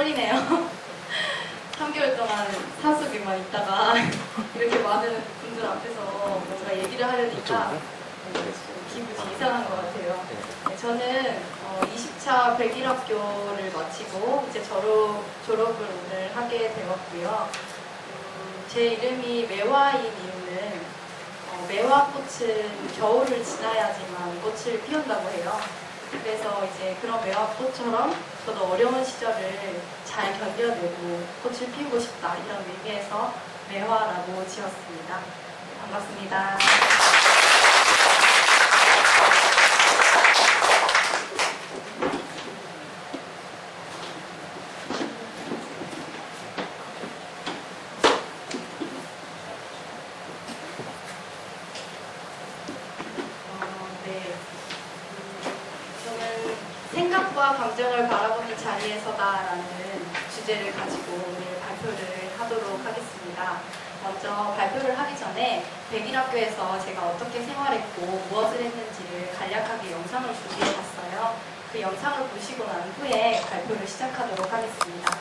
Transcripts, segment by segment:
떨리네요. 3개월 동안 산속에만 있다가 이렇게 많은 분들 앞에서 뭔가 얘기를 하려니까 좀 기분이 이상한 것 같아요. 네, 저는 20차 101학교를 마치고 이제 졸업을 오늘 하게 되었고요. 제 이름이 매화인 이유는 매화꽃은 겨울을 지나야지만 꽃을 피운다고 해요. 그래서 이제 그런 매화꽃처럼 저도 어려운 시절을 잘 견뎌내고 꽃을 피우고 싶다 이런 의미에서 매화라고 지었습니다. 반갑습니다. 생각과 감정을 바라보는 자리에서다라는 주제를 가지고 오늘 발표를 하도록 하겠습니다. 먼저 발표를 하기 전에 101학교에서 제가 어떻게 생활했고 무엇을 했는지를 간략하게 영상을 준비해봤어요. 그 영상을 보시고 난 후에 발표를 시작하도록 하겠습니다.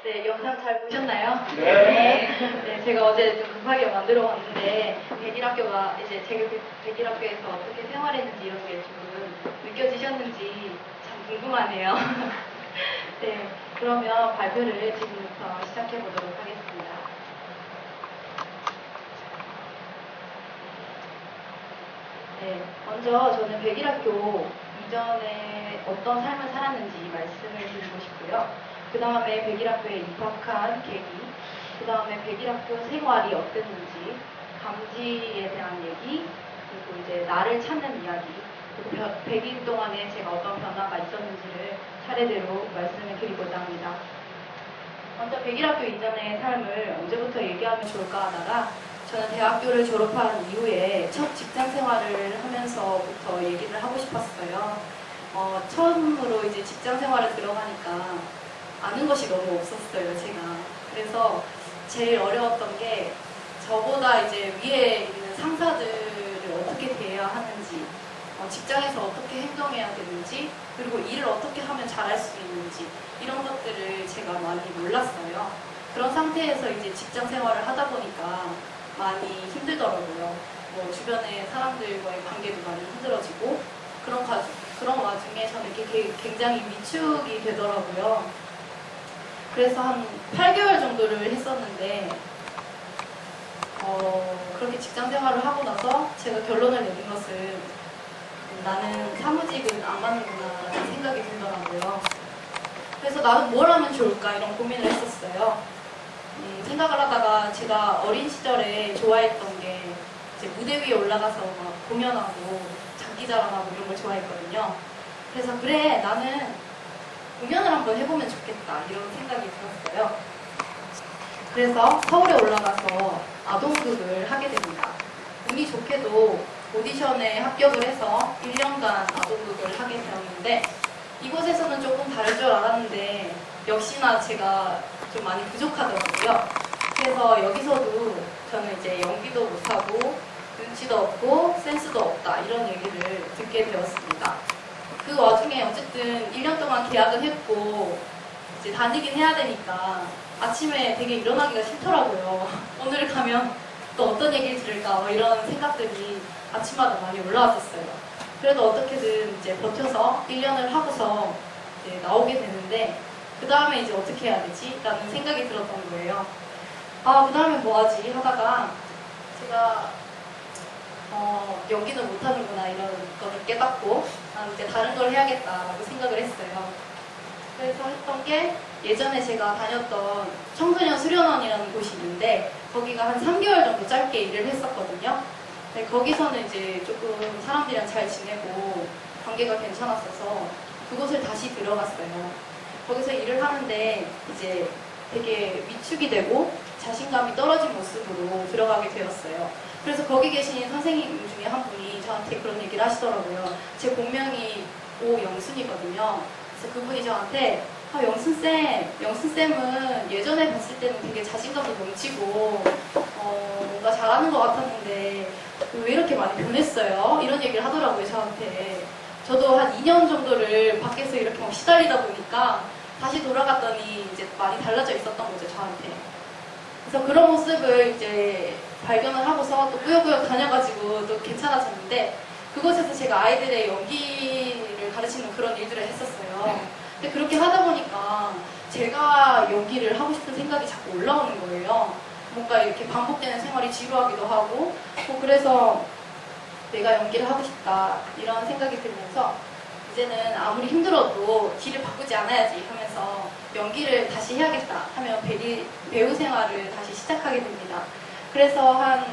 네, 영상 잘 보셨나요? 네. 네, 제가 어제 좀 급하게 만들어 봤는데 101학교가 이제 제가 101학교에서 어떻게 생활했는지 이런 게 조금 느껴지셨는지 참 궁금하네요. 네, 그러면 발표를 지금부터 시작해 보도록 하겠습니다. 네, 먼저 저는 101학교 이전에 어떤 삶을 살았는지 말씀을 드리고 싶고요. 그 다음에 101학교에 입학한 계기, 그 다음에 101학교 생활이 어땠는지, 감지에 대한 얘기, 그리고 이제 나를 찾는 이야기, 그리고 100일 동안에 제가 어떤 변화가 있었는지를 차례대로 말씀을 드리고자 합니다. 먼저 101학교 이전의 삶을 언제부터 얘기하면 좋을까 하다가 저는 대학교를 졸업한 이후에 첫 직장 생활을 하면서부터 얘기를 하고 싶었어요. 처음으로 이제 직장 생활에 들어가니까 아는 것이 너무 없었어요, 제가. 그래서 제일 어려웠던 게 저보다 이제 위에 있는 상사들을 어떻게 대해야 하는지, 직장에서 어떻게 행동해야 되는지, 그리고 일을 어떻게 하면 잘할 수 있는지 이런 것들을 제가 많이 몰랐어요. 그런 상태에서 이제 직장 생활을 하다 보니까 많이 힘들더라고요. 뭐 주변의 사람들과의 관계도 많이 힘들어지고 그런 와중에 저는 이렇게 굉장히 위축이 되더라고요. 그래서 한 8개월 정도를 했었는데 그렇게 직장 생활을 하고 나서 제가 결론을 내린 것은 나는 사무직은 안 맞는구나 라는 생각이 들더라고요. 그래서 나는 뭘 하면 좋을까 이런 고민을 했었어요. 생각을 하다가 제가 어린 시절에 좋아했던 게 이제 무대 위에 올라가서 막 공연하고 장기자랑하고 이런 걸 좋아했거든요. 그래서 그래 나는 공연을 한번 해보면 좋겠다 이런 생각이 들었어요. 그래서 서울에 올라가서 아동극을 하게 됩니다. 운이 좋게도 오디션에 합격을 해서 1년간 아동극을 하게 되었는데 이곳에서는 조금 다를 줄 알았는데 역시나 제가 좀 많이 부족하더라고요. 그래서 여기서도 저는 이제 연기도 못하고 눈치도 없고 센스도 없다 이런 얘기를 듣게 되었습니다. 그 와중에 어쨌든 1년 동안 계약은 했고 이제 다니긴 해야 되니까 아침에 되게 일어나기가 싫더라고요. 오늘 가면 또 어떤 얘기를 들을까 뭐 이런 생각들이 아침마다 많이 올라왔었어요. 그래도 어떻게든 이제 버텨서 1년을 하고서 이제 나오게 되는데 그 다음에 이제 어떻게 해야 되지? 라는 생각이 들었던 거예요. 그 다음에 뭐 하지? 하다가 제가 연기는 못하는구나 이런 거를 깨닫고 이제 다른 걸 해야겠다라고 생각을 했어요. 그래서 했던 게 예전에 제가 다녔던 청소년 수련원이라는 곳이 있는데 거기가 한 3개월 정도 짧게 일을 했었거든요. 네, 거기서는 이제 조금 사람들이랑 잘 지내고 관계가 괜찮았어서 그곳을 다시 들어갔어요. 거기서 일을 하는데 이제 되게 위축이 되고 자신감이 떨어진 모습으로 들어가게 되었어요. 그래서 거기 계신 선생님 중에 한 분이 저한테 그런 얘기를 하시더라고요. 제 본명이 오영순이거든요. 그래서 그분이 저한테 영순쌤은 예전에 봤을 때는 되게 자신감도 넘치고 뭔가 잘하는 것 같았는데 왜 이렇게 많이 변했어요? 이런 얘기를 하더라고요, 저한테. 저도 한 2년 정도를 밖에서 이렇게 막 시달리다 보니까 다시 돌아갔더니 이제 많이 달라져 있었던 거죠, 저한테. 그래서 그런 모습을 이제 발견을 하고서 또 꾸역꾸역 다녀가지고 또 괜찮아졌는데 그곳에서 제가 아이들의 연기를 가르치는 그런 일들을 했었어요. 근데 그렇게 하다 보니까 제가 연기를 하고 싶은 생각이 자꾸 올라오는 거예요. 뭔가 이렇게 반복되는 생활이 지루하기도 하고 그래서 내가 연기를 하고 싶다 이런 생각이 들면서 이제는 아무리 힘들어도 길을 바꾸지 않아야지 하면서 연기를 다시 해야겠다 하며 배우 생활을 다시 시작하게 됩니다. 그래서 한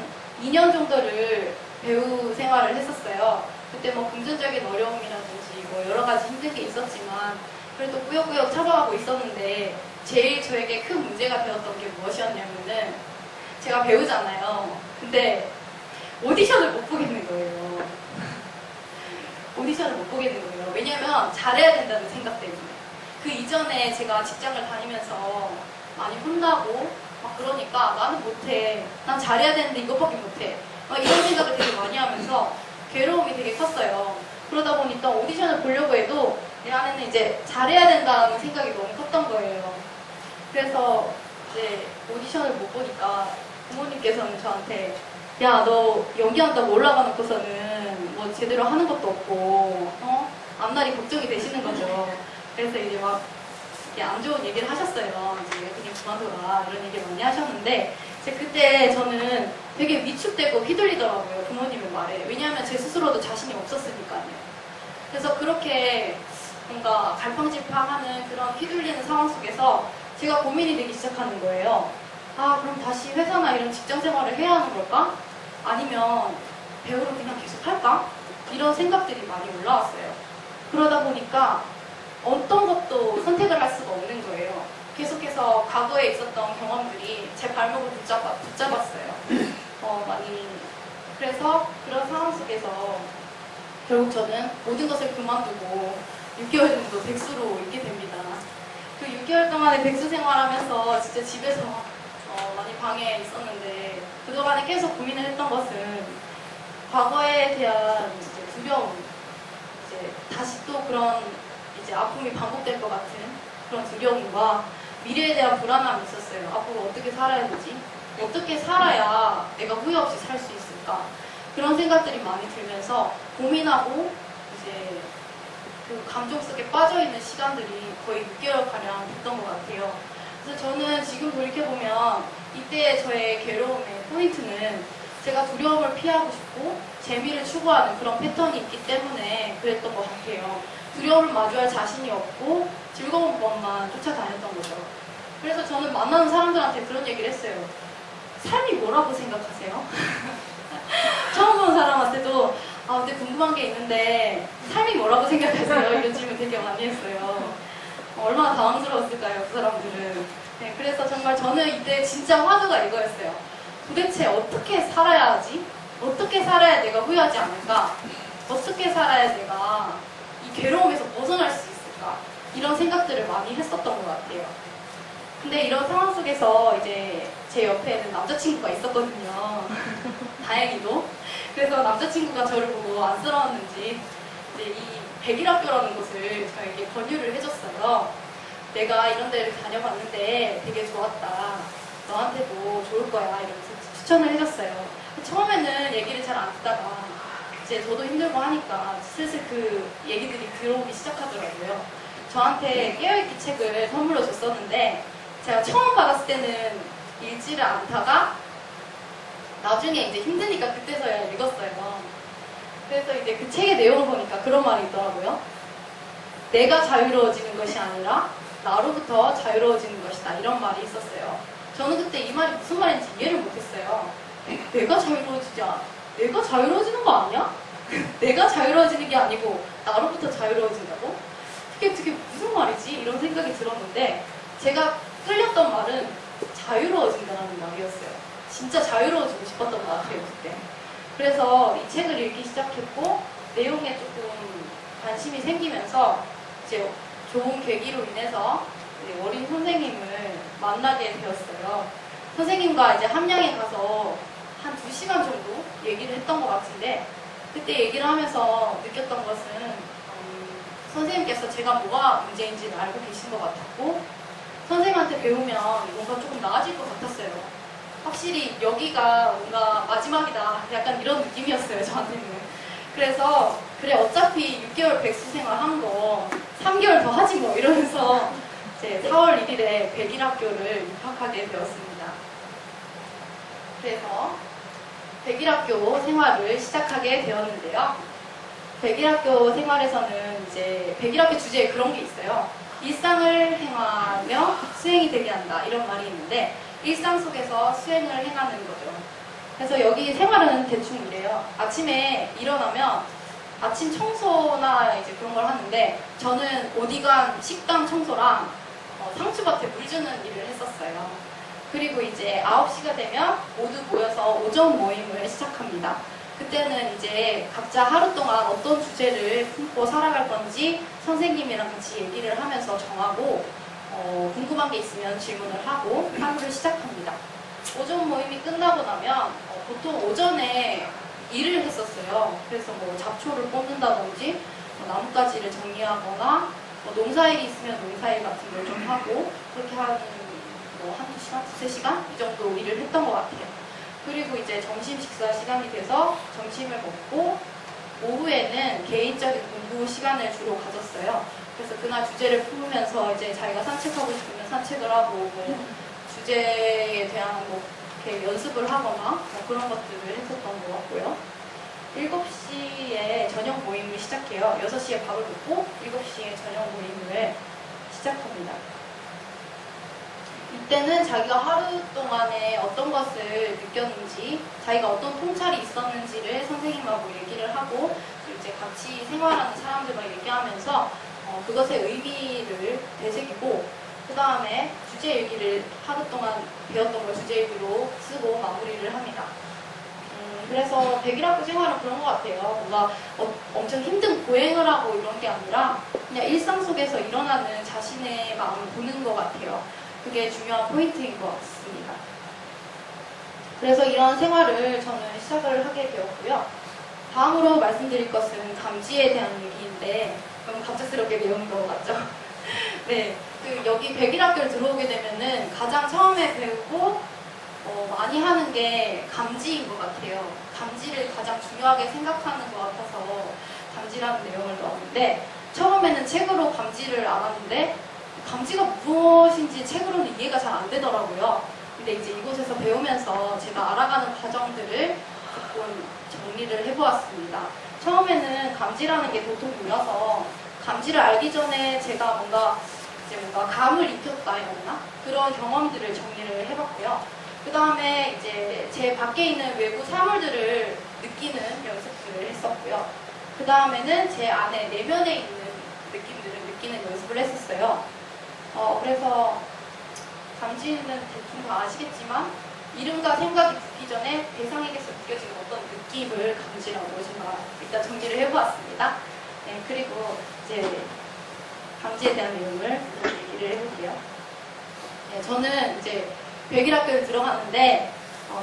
2년 정도를 배우 생활을 했었어요. 그때 뭐 금전적인 어려움이라든지 뭐 여러 가지 힘든 게 있었지만 그래도 꾸역꾸역 참아가고 있었는데 제일 저에게 큰 문제가 되었던 게 무엇이었냐면은 제가 배우잖아요. 근데 오디션을 못 보겠는 거예요. 오디션을 못 보겠는 거예요. 왜냐면 잘해야 된다는 생각 때문에. 그 이전에 제가 직장을 다니면서 많이 혼나고 막 그러니까 나는 못해. 난 잘해야 되는데 이것밖에 못해. 막 이런 생각을 되게 많이 하면서 괴로움이 되게 컸어요. 그러다 보니까 오디션을 보려고 해도 내 안에는 이제 잘해야 된다는 생각이 너무 컸던 거예요. 그래서 이제 오디션을 못 보니까 부모님께서는 저한테 야, 너 연기한다고 올라가 놓고서는 뭐 제대로 하는 것도 없고 앞날이 걱정이 되시는 거죠. 그래서 이제 막 안 좋은 얘기를 하셨어요. 이제 그냥 그만둬라 이런 얘기 많이 하셨는데 그때 저는 되게 위축되고 휘둘리더라고요. 부모님의 말에. 왜냐하면 제 스스로도 자신이 없었으니까요. 그래서 그렇게 뭔가 갈팡질팡하는 그런 휘둘리는 상황 속에서 제가 고민이 되기 시작하는 거예요. 그럼 다시 회사나 이런 직장 생활을 해야 하는 걸까? 아니면 배우를 그냥 계속 할까? 이런 생각들이 많이 올라왔어요. 그러다 보니까 어떤 것도 선택을 할 수가 없는 거예요. 계속해서 과거에 있었던 경험들이 제 발목을 붙잡았어요. 많이. 그래서 그런 상황 속에서 결국 저는 모든 것을 그만두고 6개월 정도 백수로 있게 됩니다. 그 6개월 동안의 백수 생활하면서 진짜 집에서 많이 방에 있었는데 그동안에 계속 고민을 했던 것은 과거에 대한 이제 두려움, 이제 다시 또 그런 이제 아픔이 반복될 것 같은 그런 두려움과 미래에 대한 불안함이 있었어요. 앞으로 어떻게 살아야 되지? 어떻게 살아야 내가 후회 없이 살 수 있을까? 그런 생각들이 많이 들면서 고민하고 이제 그 감정 속에 빠져있는 시간들이 거의 6개월가량 됐던 것 같아요. 그래서 저는 지금 돌이켜보면 이때 저의 괴로움의 포인트는 제가 두려움을 피하고 싶고 재미를 추구하는 그런 패턴이 있기 때문에 그랬던 것 같아요. 두려움을 마주할 자신이 없고 즐거운 것만 쫓아다녔던 거죠. 그래서 저는 만나는 사람들한테 그런 얘기를 했어요. 삶이 뭐라고 생각하세요? 처음 보는 사람한테도 근데 궁금한 게 있는데 삶이 뭐라고 생각하세요? 이런 질문 되게 많이 했어요. 얼마나 당황스러웠을까요, 그 사람들은. 네, 그래서 정말 저는 이때 진짜 화두가 이거였어요. 도대체 어떻게 살아야 하지? 어떻게 살아야 내가 후회하지 않을까? 어떻게 살아야 내가 이 괴로움에서 벗어날 수 있을까? 이런 생각들을 많이 했었던 것 같아요. 근데 이런 상황 속에서 이제 제 옆에는 남자친구가 있었거든요. 다행히도. 그래서 남자친구가 저를 보고 안쓰러웠는지 이제 이 백일학교라는 곳을 저에게 권유를 해줬어요. 내가 이런 데를 다녀봤는데 되게 좋았다. 너한테도 좋을 거야. 이러면서 추천을 해줬어요. 처음에는 얘기를 잘 안 듣다가 이제 저도 힘들고 하니까 슬슬 그 얘기들이 들어오기 시작하더라고요. 저한테 깨어있기 책을 선물로 줬었는데 제가 처음 받았을 때는 읽지를 않다가 나중에 이제 힘드니까 그때서야 읽었어요. 그래서 이제 그 책의 내용을 보니까 그런 말이 있더라고요. 내가 자유로워지는 것이 아니라 나로부터 자유로워지는 것이다. 이런 말이 있었어요. 저는 그때 이 말이 무슨 말인지 이해를 못했어요. 내가 자유로워지는 거 아니야? 내가 자유로워지는 게 아니고 나로부터 자유로워진다고? 그게 무슨 말이지? 이런 생각이 들었는데 제가 끌렸던 말은 자유로워진다는 말이었어요. 진짜 자유로워지고 싶었던 것 같아요, 그때. 그래서 이 책을 읽기 시작했고 내용에 조금 관심이 생기면서 이제 좋은 계기로 인해서 어린 선생님을 만나게 되었어요. 선생님과 이제 함양에 가서 한 2시간 정도 얘기를 했던 것 같은데 그때 얘기를 하면서 느꼈던 것은 선생님께서 제가 뭐가 문제인지를 알고 계신 것 같았고 선생님한테 배우면 뭔가 조금 나아질 것 같았어요. 확실히 여기가 뭔가 마지막이다. 약간 이런 느낌이었어요, 저한테는. 그래서 그래 어차피 6개월 백수 생활 한 거 3개월 더 하지 뭐 이러면서 이제 4월 1일에 백일학교를 입학하게 되었습니다. 그래서 백일학교 생활을 시작하게 되었는데요. 백일학교 생활에서는 이제 백일학교 주제에 그런 게 있어요. 일상을 행하며 수행이 되게 한다 이런 말이 있는데 일상 속에서 수행을 행하는 거죠. 그래서 여기 생활은 대충 이래요. 아침에 일어나면 아침 청소나 이제 그런 걸 하는데 저는 오디간 식당 청소랑 상추밭에 물 주는 일을 했었어요. 그리고 이제 9시가 되면 모두 모여서 오전 모임을 시작합니다. 그때는 이제 각자 하루 동안 어떤 주제를 품고 살아갈 건지 선생님이랑 같이 얘기를 하면서 정하고 궁금한 게 있으면 질문을 하고 하루를 시작합니다. 오전 모임이 끝나고 나면 보통 오전에 일을 했었어요. 그래서 뭐 잡초를 뽑는다든지 나뭇가지를 정리하거나 농사일이 있으면 농사일 같은 걸 좀 하고 그렇게 한두 시간, 두세 시간 이 정도 일을 했던 것 같아요. 그리고 이제 점심 식사 시간이 돼서 점심을 먹고 오후에는 개인적인 공부 시간을 주로 가졌어요. 그래서 그날 주제를 품으면서 이제 자기가 산책하고 싶으면 산책을 하고 주제에 대한 이렇게 연습을 하거나 그런 것들을 했었던 것 같고요. 7시에 저녁 모임을 시작해요. 6시에 밥을 먹고 7시에 저녁 모임을 시작합니다. 이때는 자기가 하루 동안에 어떤 것을 느꼈는지, 자기가 어떤 통찰이 있었는지를 선생님하고 얘기를 하고 이제 같이 생활하는 사람들과 얘기하면서 그것의 의미를 되새기고 그 다음에 주제 얘기를 하루 동안 배웠던 걸 주제 얘기로 쓰고 마무리를 합니다. 그래서 백일학교 생활은 그런 것 같아요. 뭔가 엄청 힘든 고행을 하고 이런 게 아니라 그냥 일상 속에서 일어나는 자신의 마음을 보는 것 같아요. 그게 중요한 포인트인 것 같습니다. 그래서 이런 생활을 저는 시작을 하게 되었고요. 다음으로 말씀드릴 것은 감지에 대한 얘기인데 너무 갑작스럽게 배우는 것 같죠? 네, 여기 백일학교를 들어오게 되면은 가장 처음에 배우고 많이 하는 게 감지인 것 같아요. 감지를 가장 중요하게 생각하는 것 같아서 감지라는 내용을 넣었는데 처음에는 책으로 감지를 알았는데 감지가 무엇인지 책으로는 이해가 잘 안 되더라고요. 근데 이제 이곳에서 배우면서 제가 알아가는 과정들을 조금 정리를 해보았습니다. 처음에는 감지라는 게 보통 몰라서 감지를 알기 전에 제가 뭔가 감을 익혔다 해나 그런 경험들을 정리를 해봤고요. 그 다음에 이제 제 밖에 있는 외부 사물들을 느끼는 연습들을 했었고요. 그 다음에는 제 안에 내면에 있는 느낌들을 느끼는 연습을 했었어요. 그래서 감지는 대충 다 아시겠지만 이름과 생각이 붙기 전에 대상에게서 느껴지는 어떤 느낌을 감지라고 제가 일단 정리를 해보았습니다. 네, 그리고 이제 감지에 대한 내용을 얘기를 해볼게요. 네, 저는 이제 백일학교에 들어갔는데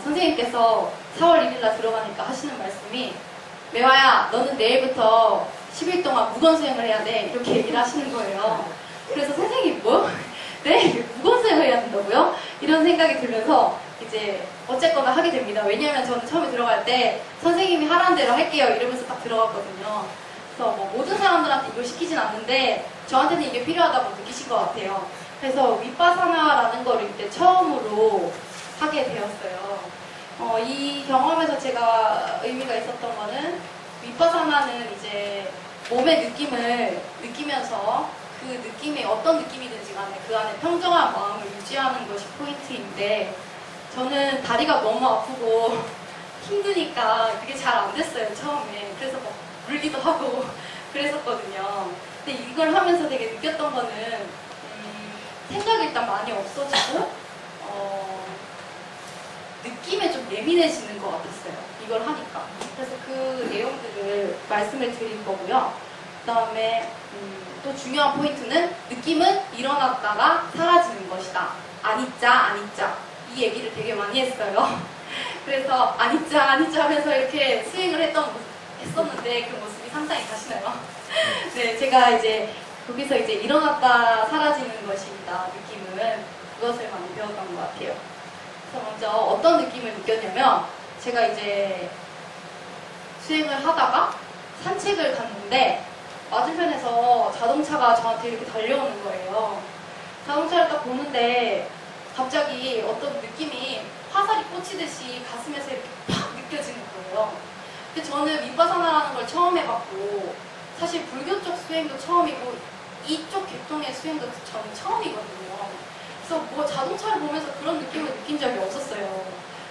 선생님께서 4월 1일날 들어가니까 하시는 말씀이 매화야 너는 내일부터 10일 동안 무건 수행을 해야 돼 이렇게 얘기를 하시는 거예요. 그래서 선생님 뭐? 네? 무건 수행을 해야 된다고요? 이런 생각이 들면서 이제 어쨌거나 하게 됩니다. 왜냐하면 저는 처음에 들어갈 때 선생님이 하라는 대로 할게요 이러면서 딱 들어갔거든요. 그래서 뭐 모든 사람들한테 이걸 시키진 않는데 저한테는 이게 필요하다고 느끼신 것 같아요. 그래서 윗바사나라는 거를 이때 처음으로 하게 되었어요. 이 경험에서 제가 의미가 있었던 거는 윗바사나는 이제 몸의 느낌을 느끼면서 그 느낌이 어떤 느낌이든지 간에 그 안에 평정한 마음을 유지하는 것이 포인트인데 저는 다리가 너무 아프고 힘드니까 그게 잘 안 됐어요 처음에. 그래서 막 울기도 하고 그랬었거든요. 근데 이걸 하면서 되게 느꼈던 거는 생각이 일단 많이 없어지고 느낌에 좀 예민해지는 것 같았어요. 이걸 하니까. 그래서 그 내용들을 말씀을 드릴 거고요. 그 다음에 또 중요한 포인트는 느낌은 일어났다가 사라지는 것이다. 아니짜 아니짜 이 얘기를 되게 많이 했어요. 그래서 아니짜 아니짜 하면서 이렇게 수행을 했었는데 그 모습이 상상이 가시나요? 네, 제가 이제 거기서 이제 일어났다 사라지는 것입니다. 느낌은 그것을 많이 배웠던 것 같아요. 그래서 먼저 어떤 느낌을 느꼈냐면 제가 이제 수행을 하다가 산책을 갔는데 맞은편에서 자동차가 저한테 이렇게 달려오는 거예요. 자동차를 딱 보는데 갑자기 어떤 느낌이 화살이 꽂히듯이 가슴에서 이렇게 팍 느껴지는 거예요. 근데 저는 윗바사나라는 걸 처음 해봤고 사실 불교 쪽 수행도 처음이고 이쪽 계통의 수행도 저는 처음이거든요. 그래서 뭐 자동차를 보면서 그런 느낌을 느낀 적이 없었어요.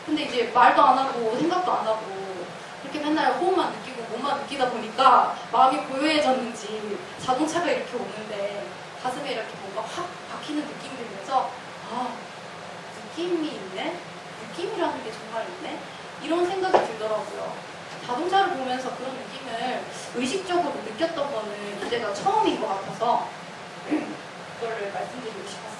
근데 이제 말도 안 하고 생각도 안 하고 이렇게 맨날 호흡만 느끼고 몸만 느끼다 보니까 마음이 고요해졌는지 자동차가 이렇게 오는데 가슴에 이렇게 뭔가 확 박히는 느낌이 들면서 아 느낌이 있네? 느낌이라는 게 정말 있네? 이런 생각이 들더라고요. 자동차를 보면서 그런 느낌을 의식적으로 느꼈던 거는 이때가 처음인 것 같아서 그거를 말씀드리고 싶었어요.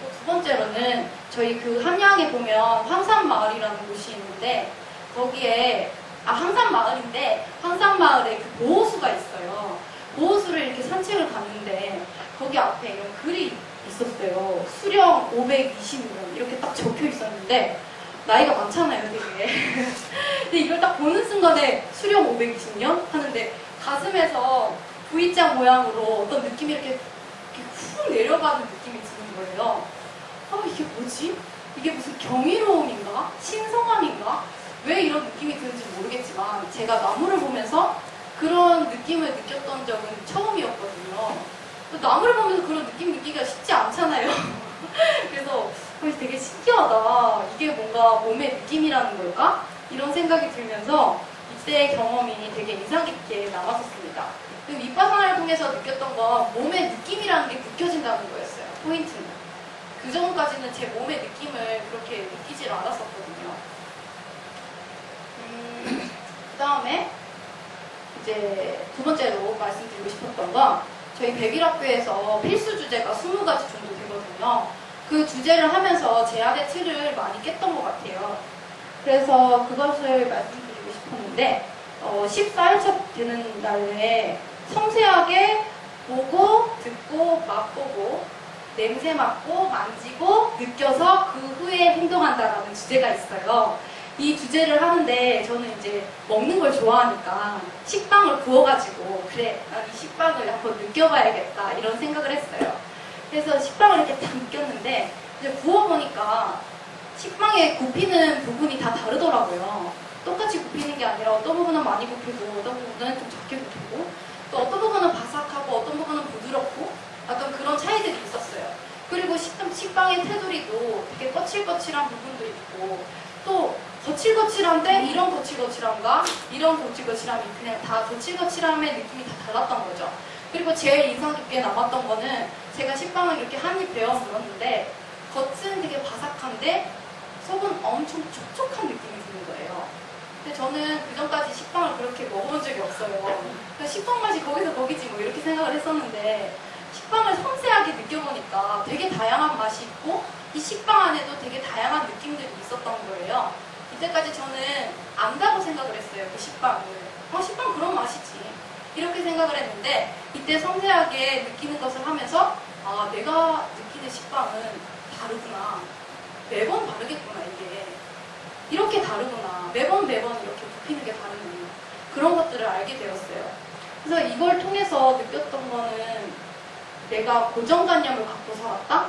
또 두 번째로는 저희 그 함양에 보면 황산마을이라는 곳이 있는데 거기에 황산마을인데 황산마을에 그 보호수가 있어요. 보호수를 이렇게 산책을 갔는데 거기 앞에 이런 글이 있었어요. 수령 520년 이렇게 딱 적혀 있었는데 나이가 많잖아요 되게. 근데 이걸 딱 보는 순간에 수령 520년 하는데 가슴에서 V자 모양으로 어떤 느낌이 이렇게 훅 내려가는 느낌이 드는 거예요. 이게 뭐지? 이게 무슨 경이로움인가? 신성함인가? 왜 이런 느낌이 드는지 모르겠지만 제가 나무를 보면서 그런 느낌을 느꼈던 적은 처음이었거든요. 나무를 보면서 그런 느낌 느끼기가 쉽지 않잖아요. 그래서 되게 신기하다. 이게 뭔가 몸의 느낌이라는 걸까? 이런 생각이 들면서 이때의 경험이 되게 인상 깊게 남았었습니다. 그 윗바사나를 통해서 느꼈던 건 몸의 느낌이라는 게 느껴진다는 거였어요. 포인트는. 그 전까지는 제 몸의 느낌을 그렇게 느끼질 않았었거든요. 그 다음에 이제 두 번째로 말씀드리고 싶었던 건 저희 백일학교에서 필수 주제가 20가지 정도 되거든요. 그 주제를 하면서 제안의 틀을 많이 깼던 것 같아요. 그래서 그것을 말씀드리고 싶었는데 14일차 되는 날에 섬세하게 보고, 듣고, 맛보고, 냄새 맡고, 만지고, 느껴서 그 후에 행동한다라는 주제가 있어요. 이 주제를 하는데 저는 이제 먹는 걸 좋아하니까 식빵을 구워가지고 그래, 난 이 식빵을 한번 느껴봐야겠다 이런 생각을 했어요. 그래서 식빵을 이렇게 딱 느꼈는데 이제 구워보니까 식빵에 굽히는 부분이 다 다르더라고요. 똑같이 굽히는 게 아니라 어떤 부분은 많이 굽히고 어떤 부분은 좀 작게 굽히고 또 어떤 부분은 바삭하고 어떤 부분은 부드럽고 약간 그런 차이들이 있었어요. 그리고 식빵의 테두리도 되게 거칠거칠한 부분도 있고 또 거칠거칠한데 이런 거칠거칠함과 이런 거칠거칠함이 그냥 다 거칠거칠함의 느낌이 다 달랐던 거죠. 그리고 제일 인상 깊게 남았던 거는 제가 식빵을 이렇게 한 입 베어 물었는데 겉은 되게 바삭한데 속은 엄청 촉촉한 느낌이 드는 거예요. 근데 저는 그전까지 식빵을 그렇게 먹어본 적이 없어요. 식빵 맛이 거기서 거기지 뭐 이렇게 생각을 했었는데 식빵을 섬세하게 느껴보니까 되게 다양한 맛이 있고 이 식빵 안에도 되게 다양한 느낌들이 있었던 거예요. 이때까지 저는 안다고 생각을 했어요. 그 식빵을. 식빵 그런 맛이지. 이렇게 생각을 했는데 이때 섬세하게 느끼는 것을 하면서 아, 내가 느끼는 식빵은 다르구나. 매번 다르겠구나 이게. 이렇게 다르구나. 매번 이렇게 굽히는 게 다르구나. 그런 것들을 알게 되었어요. 그래서 이걸 통해서 느꼈던 거는 내가 고정관념을 갖고 살았다?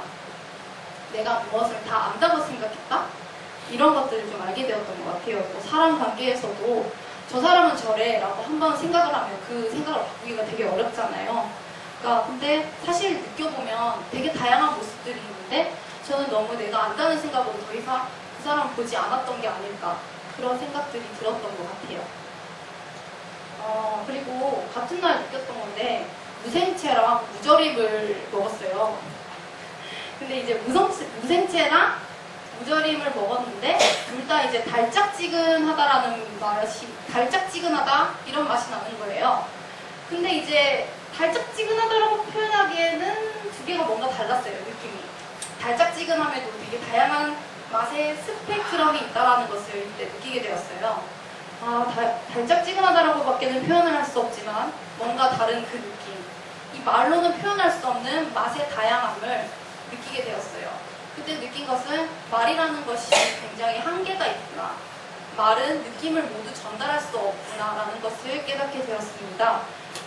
내가 무엇을 다 안다고 생각했다? 이런 것들을 좀 알게 되었던 것 같아요. 뭐 사람 관계에서도 저 사람은 저래 라고 한번 생각을 하면 그 생각을 바꾸기가 되게 어렵잖아요. 그러니까 근데 사실 느껴보면 되게 다양한 모습들이 있는데 저는 너무 내가 안다는 생각으로 더 이상 그 사람을 보지 않았던 게 아닐까 그런 생각들이 들었던 것 같아요. 그리고 같은 날 느꼈던 건데 무생채랑 무절임을 먹었어요. 근데 이제 무생채랑 무절임을 먹었는데 둘 다 이제 달짝지근하다라는 맛이 달짝지근하다 이런 맛이 나는 거예요. 근데 이제 달짝지근하다라고 표현하기에는 두 개가 뭔가 달랐어요. 느낌이. 달짝지근함에도 되게 다양한 맛의 스펙트럼이 있다라는 것을 이때 느끼게 되었어요. 달짝지근하다라고 밖에는 표현을 할 수 없지만 뭔가 다른 그 느낌. 이 말로는 표현할 수 없는 맛의 다양함을 느끼게 되었어요. 그때 느낀 것은 말이라는 것이 굉장히 한계가 있구나. 말은 느낌을 모두 전달할 수 없구나라는 것을 깨닫게 되었습니다.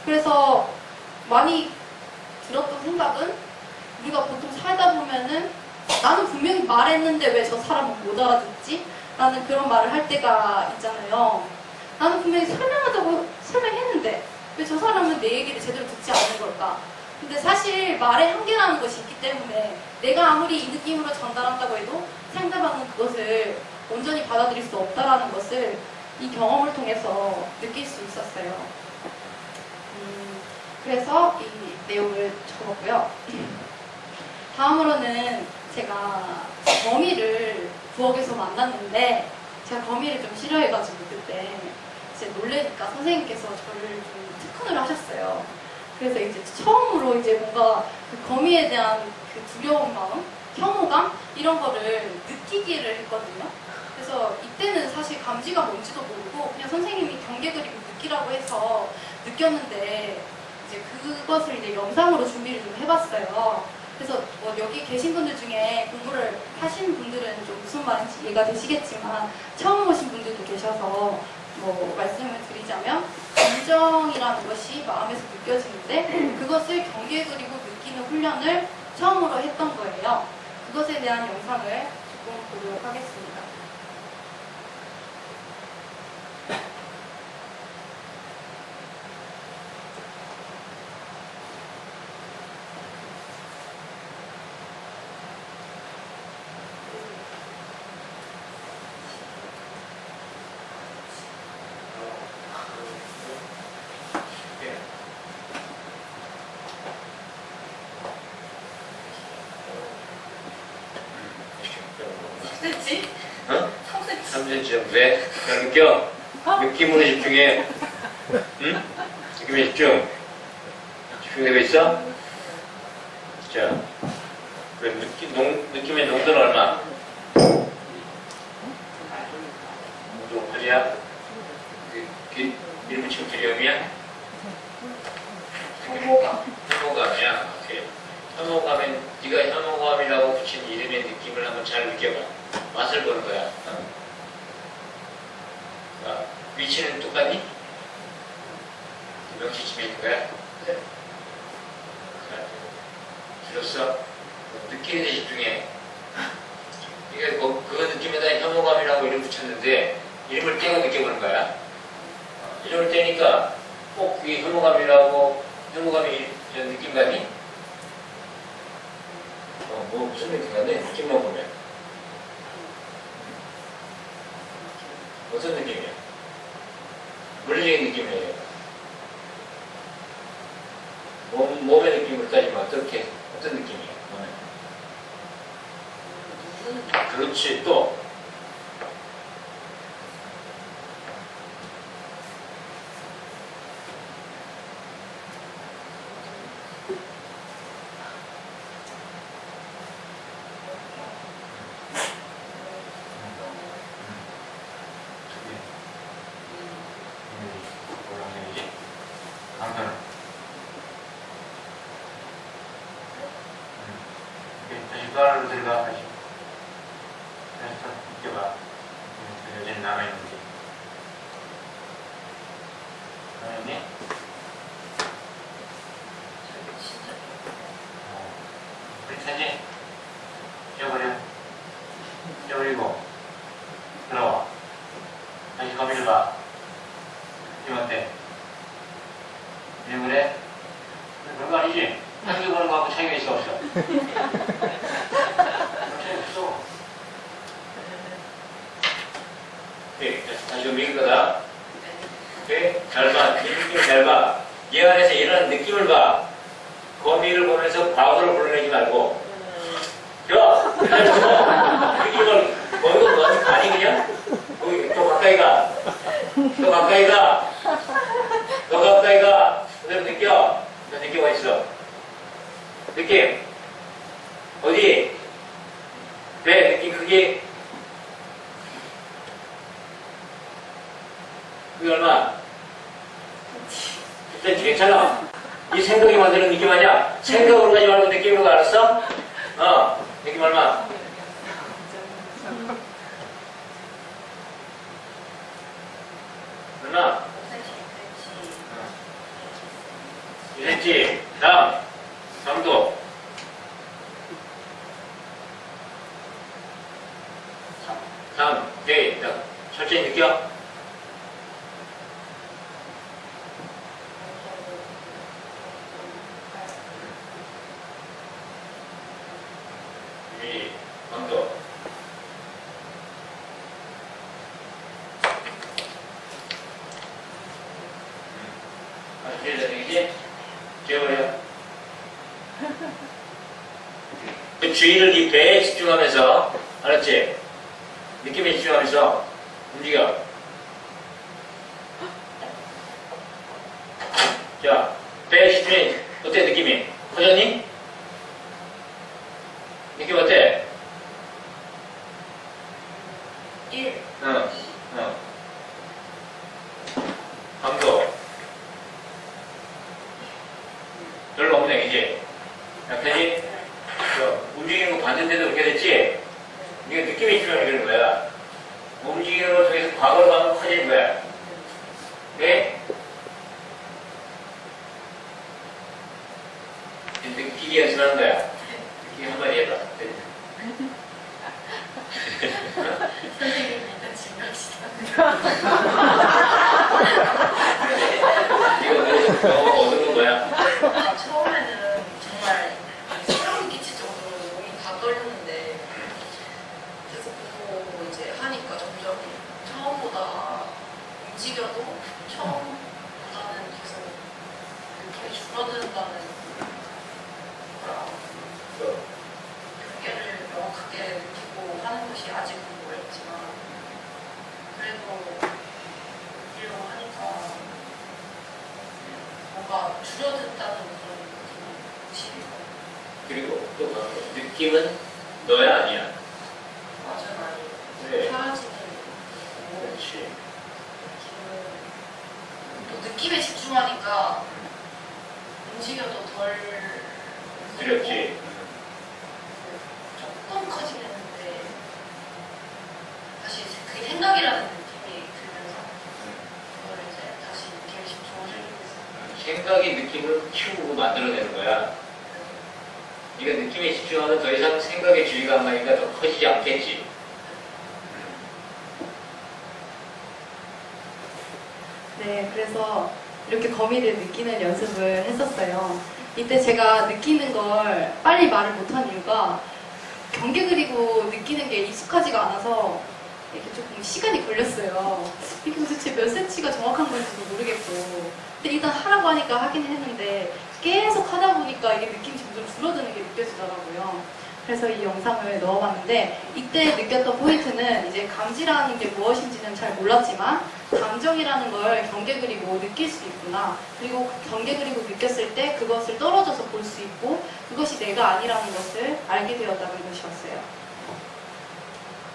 그래서 많이 들었던 생각은 우리가 보통 살다 보면은 나는 분명히 말했는데 왜 저 사람은 못 알아듣지? 라는 그런 말을 할 때가 있잖아요. 나는 분명히 설명하자고 설명했는데 왜 저 사람은 내 얘기를 제대로 듣지 않는 걸까? 근데 사실 말의 한계라는 것이 있기 때문에 내가 아무리 이 느낌으로 전달한다고 해도 상대방은 그것을 온전히 받아들일 수 없다라는 것을 이 경험을 통해서 느낄 수 있었어요. 그래서 이 내용을 적었고요. 다음으로는 제가 거미를 부엌에서 만났는데 제가 거미를 좀 싫어해가지고 그때 이제 놀래니까 선생님께서 저를 좀 특훈을 하셨어요. 그래서 이제 처음으로 이제 뭔가 그 거미에 대한 그 두려운 마음, 혐오감 이런 거를 느끼기를 했거든요. 그래서 이때는 사실 감지가 뭔지도 모르고 그냥 선생님이 경계 그리고 느끼라고 해서 느꼈는데 이제 그것을 이제 영상으로 준비를 좀 해봤어요. 그래서 뭐 여기 계신 분들 중에 공부를 하신 분들은 좀 무슨 말인지 이해가 되시겠지만 처음 오신 분들도 계셔서 뭐 말씀을 드리자면 감정이라는 것이 마음에서 느껴지는데 그것을 경계 그리고 느끼는 훈련을 처음으로 했던 거예요. 그것에 대한 영상을 조금 보도록 하겠습니다. 어? 3cm. 왜? 그냥 느껴. 느낌으로 집중해. 응? 느낌에 집중. 집중되고 있어? 자, 그래, 느낌의 농도는 얼마? 농도 8이야? 이름 붙이면 기념이야? 혐오감이야. 오케이. 혐오감은 네가 혐오감이라고 붙인 이름의 느낌을 한번 잘 느껴봐. 맛을 보는 거야. 자, 위치는 똑같니? 명치침에 있는 거야? 네. 자, 들었어? 느끼는 데 집중해. 이게 뭐 그 느낌에다 혐오감이라고 이름 붙였는데 이름을 떼고 느껴보는 거야. 이름을 떼니까 꼭 그게 혐오감이 이런 느낌감이? 뭐 무슨 느낌 같네? 느낌만 보면. 무슨 느낌이야? 물리적인 느낌이에요. 몸의 느낌으로 따지면 어떤 느낌이야? 그렇지, 또. 다시 들어가 다시. 그래서 느껴봐. 여전히 남아있는지. 남아있니? 우리 사진 지워버리고 들어와. 다시 거미를 봐. 지금 어때? 그래? 그런 거 아니지? 한개 보는 거하고 차이가 있어 없어? 없어. 오케이, 다시 좀 읽을 거다. 오케이, 잘 봐. 이 느낌 잘 봐. 이 안에서 일어나는 느낌을 봐. 거미를 보면서 과거를 불러내지 말고. 야! 느낌을 거기서 너한테 가니 그냥? 거기 또 가까이 가. 또 가까이 가. 더 가까이 가. 그대로 느껴. 너 느끼고 있어. 느낌. 어디? 배 느낌 크기. 그게 얼마? 10cm 괜찮아. 이 생각이 만드는 느낌 아니야? 생각으로 가지 말고 느낌으로 가, 알았어? 느낌 얼마? 얼마? 1cm. 다음. 강도. 3. 오케이. 철저히 느껴. 강도. 되겠지? 지워버려. 그 주의를 이 배에 집중하면서, 알았지? 느낌에 집중하면서 움직여. 자, 배에 집중해. 어때, 느낌이? 커졌니? 느낌 어때? 1. 강도. 별로 없네, 이제. 약하지? 움직이는 거 봤는데도 그렇게 됐지? 이게 느낌이 있으면 그러는 거야. 움직이는 걸 통해서 과거로 가면 커지는 거야. 네? 느끼기 연습하는 거야. 느끼기 한마디 해봐. 선생님, 일단 지금 갑시다. 이거 얻은 건 뭐야? 처음에는 정말 소름 끼칠 정도로 몸이 다 떨렸는데 계속 보고 이제 하니까 점점 처음보다 움직여도 처음보다는 계속 느낌이 줄어든다는 경계를 명확하게 느끼고 하는 것이 아직은 어렵지만 그래도 느끼려고 하니까 뭔가 줄어든다는 그런 12번. 그리고 또 그런 거. 느낌은 너야 아니야. 맞아요, 아니에요. 네. 사라지는 거고. 그렇지. 또 느낌에 집중하니까 움직여도 덜 두렵지. 조금 커지는데 다시 그게 생각이라는 느낌이 들면서 그걸 이제 다시 느낌에 집중을 해주고 있어요. 생각이 느낌을 키우고 만들어내는 거야. 네가 느낌에 집중하면 더 이상 생각의 주의가 안 가니까 더 커지지 않겠지. 네, 그래서 이렇게 거미를 느끼는 연습을 했었어요. 이때 제가 느끼는 걸 빨리 말을 못한 이유가 경계 그리고 느끼는 게 익숙하지가 않아서 이렇게 조금 시간이 걸렸어요. 이게 도대체 몇 센치가 정확한 건지도 모르겠고. 근데 일단 하라고 하니까 하긴 했는데 계속 하다 보니까 이게 느낌이 점점 줄어드는 게 느껴지더라고요. 그래서 이 영상을 넣어봤는데 이때 느꼈던 포인트는 이제 감지라는 게 무엇인지는 잘 몰랐지만 감정이라는 걸 경계 그리고 느낄 수 있구나. 그리고 경계 그리고 느꼈을 때 그것을 떨어져서 볼 수 있고 그것이 내가 아니라는 것을 알게 되었다는 것이었어요.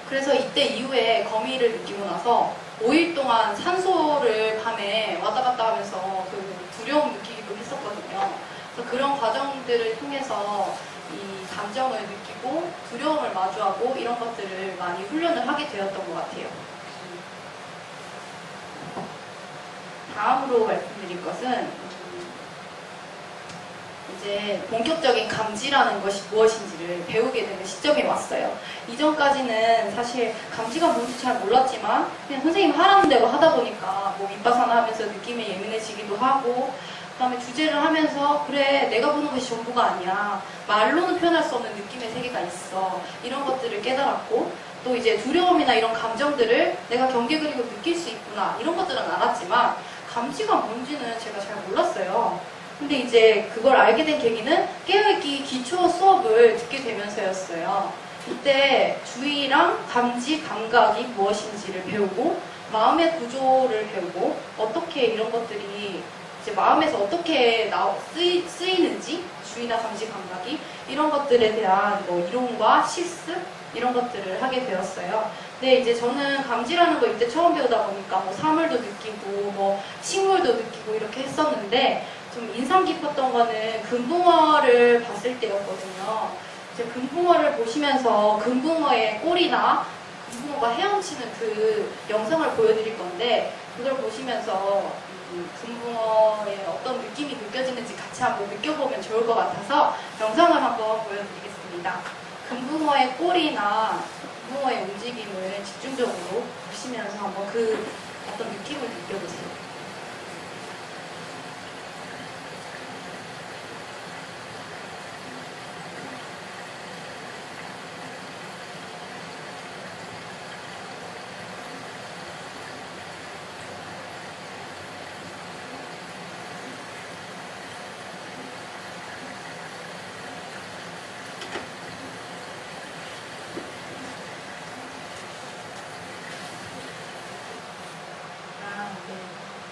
그래서 이때 이후에 거미를 느끼고 나서 5일 동안 산소를 밤에 왔다 갔다 하면서 그 두려움 느끼기도 했었거든요. 그래서 그런 과정들을 통해서 이 감정을 느끼고 두려움을 마주하고 이런 것들을 많이 훈련을 하게 되었던 것 같아요. 다음으로 말씀드릴 것은 이제 본격적인 감지라는 것이 무엇인지를 배우게 되는 시점이 왔어요. 이전까지는 사실 감지가 뭔지 잘 몰랐지만 그냥 선생님 하라는 대로 하다 보니까 뭐 윗바사나 하면서 느낌에 예민해지기도 하고 그 다음에 주제를 하면서 그래 내가 보는 것이 전부가 아니야 말로는 표현할 수 없는 느낌의 세계가 있어 이런 것들을 깨달았고 또 이제 두려움이나 이런 감정들을 내가 경계 그리고 느낄 수 있구나 이런 것들은 알았지만 감지가 뭔지는 제가 잘 몰랐어요. 근데 이제 그걸 알게 된 계기는 깨어있기 기초 수업을 듣게 되면서였어요. 이때 주의랑 감지, 감각이 무엇인지를 배우고 마음의 구조를 배우고 어떻게 이런 것들이 이제 마음에서 어떻게 쓰이는지 주의나 감지, 감각이 이런 것들에 대한 뭐 이론과 실습 이런 것들을 하게 되었어요. 근데 이제 저는 감지라는 거 이때 처음 배우다 보니까 뭐 사물도 느끼고 뭐 식물도 느끼고 이렇게 했었는데 좀 인상 깊었던 거는 금붕어를 봤을 때였거든요. 이제 금붕어를 보시면서 금붕어의 꼬리나 금붕어가 헤엄치는 그 영상을 보여드릴 건데 그걸 보시면서 금붕어의 어떤 느낌이 느껴지는지 같이 한번 느껴보면 좋을 것 같아서 영상을 한번 보여드리겠습니다. 금붕어의 꼬리나 금붕어의 움직임을 집중적으로 보시면서 한번 그 어떤 느낌을 느껴보세요.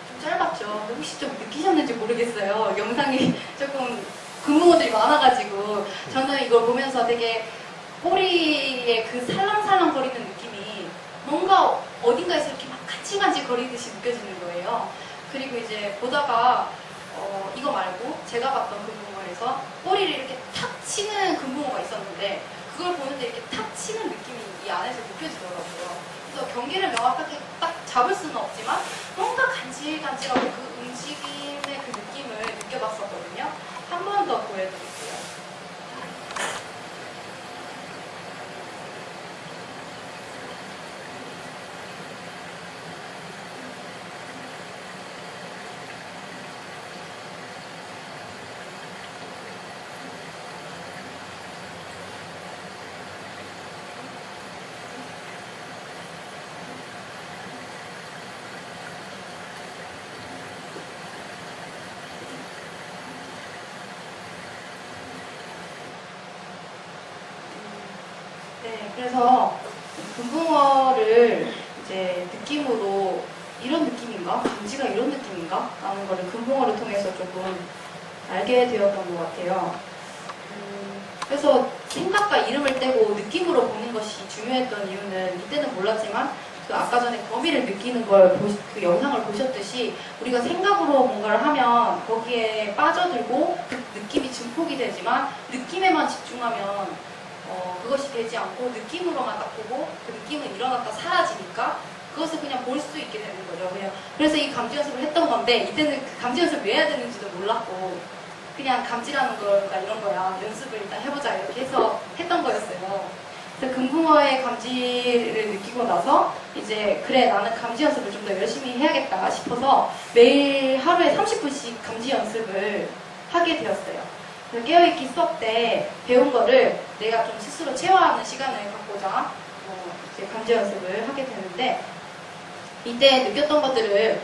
좀 짧았죠. 혹시 좀 느끼셨는지 모르겠어요. 영상이 조금 금붕어들이 많아가지고 저는 이걸 보면서 되게 꼬리에 그 살랑살랑 거리는 느낌이 뭔가 어딘가에서 이렇게 막 간질간질 거리듯이 느껴지는 거예요. 그리고 이제 보다가 이거 말고 제가 봤던 금붕어에서 꼬리를 이렇게 탁 치는 금붕어가 있었는데 그걸 보는데 이렇게 탁 치는 느낌이 이 안에서 느껴지더라고요. 그래서 경계를 명확하게 딱 잡을 수는 없지만 뭔가 간질간질하고 그 움직임의 그 느낌을 느껴봤었거든요. 한 번 더 보여드릴게요. 네, 그래서 금붕어를 이제 느낌으로 이런 느낌인가? 감지가 이런 느낌인가? 라는 거를 금붕어를 통해서 조금 알게 되었던 것 같아요. 그래서 생각과 이름을 떼고 느낌으로 보는 것이 중요했던 이유는 이때는 몰랐지만 그 아까 전에 거미를 느끼는 그 영상을 보셨듯이 우리가 생각으로 뭔가를 하면 거기에 빠져들고 그 느낌이 증폭이 되지만 느낌에만 집중하면 그것이 되지 않고 느낌으로만 딱 보고 그 느낌은 일어났다 사라지니까 그것을 그냥 볼 수 있게 되는 거죠. 그래서 이 감지 연습을 했던 건데 이때는 그 감지 연습을 왜 해야 되는지도 몰랐고 그냥 감지라는 거가 이런 거야. 연습을 일단 해보자 이렇게 해서 했던 거였어요. 그래서 금붕어의 감지를 느끼고 나서 이제 그래 나는 감지 연습을 좀 더 열심히 해야겠다 싶어서 매일 하루에 30분씩 감지 연습을 하게 되었어요. 그래서 깨어있기 수업 때 배운 거를 내가 좀 스스로 체화하는 시간을 갖고자 이제 감지 연습을 하게 되는데 이때 느꼈던 것들을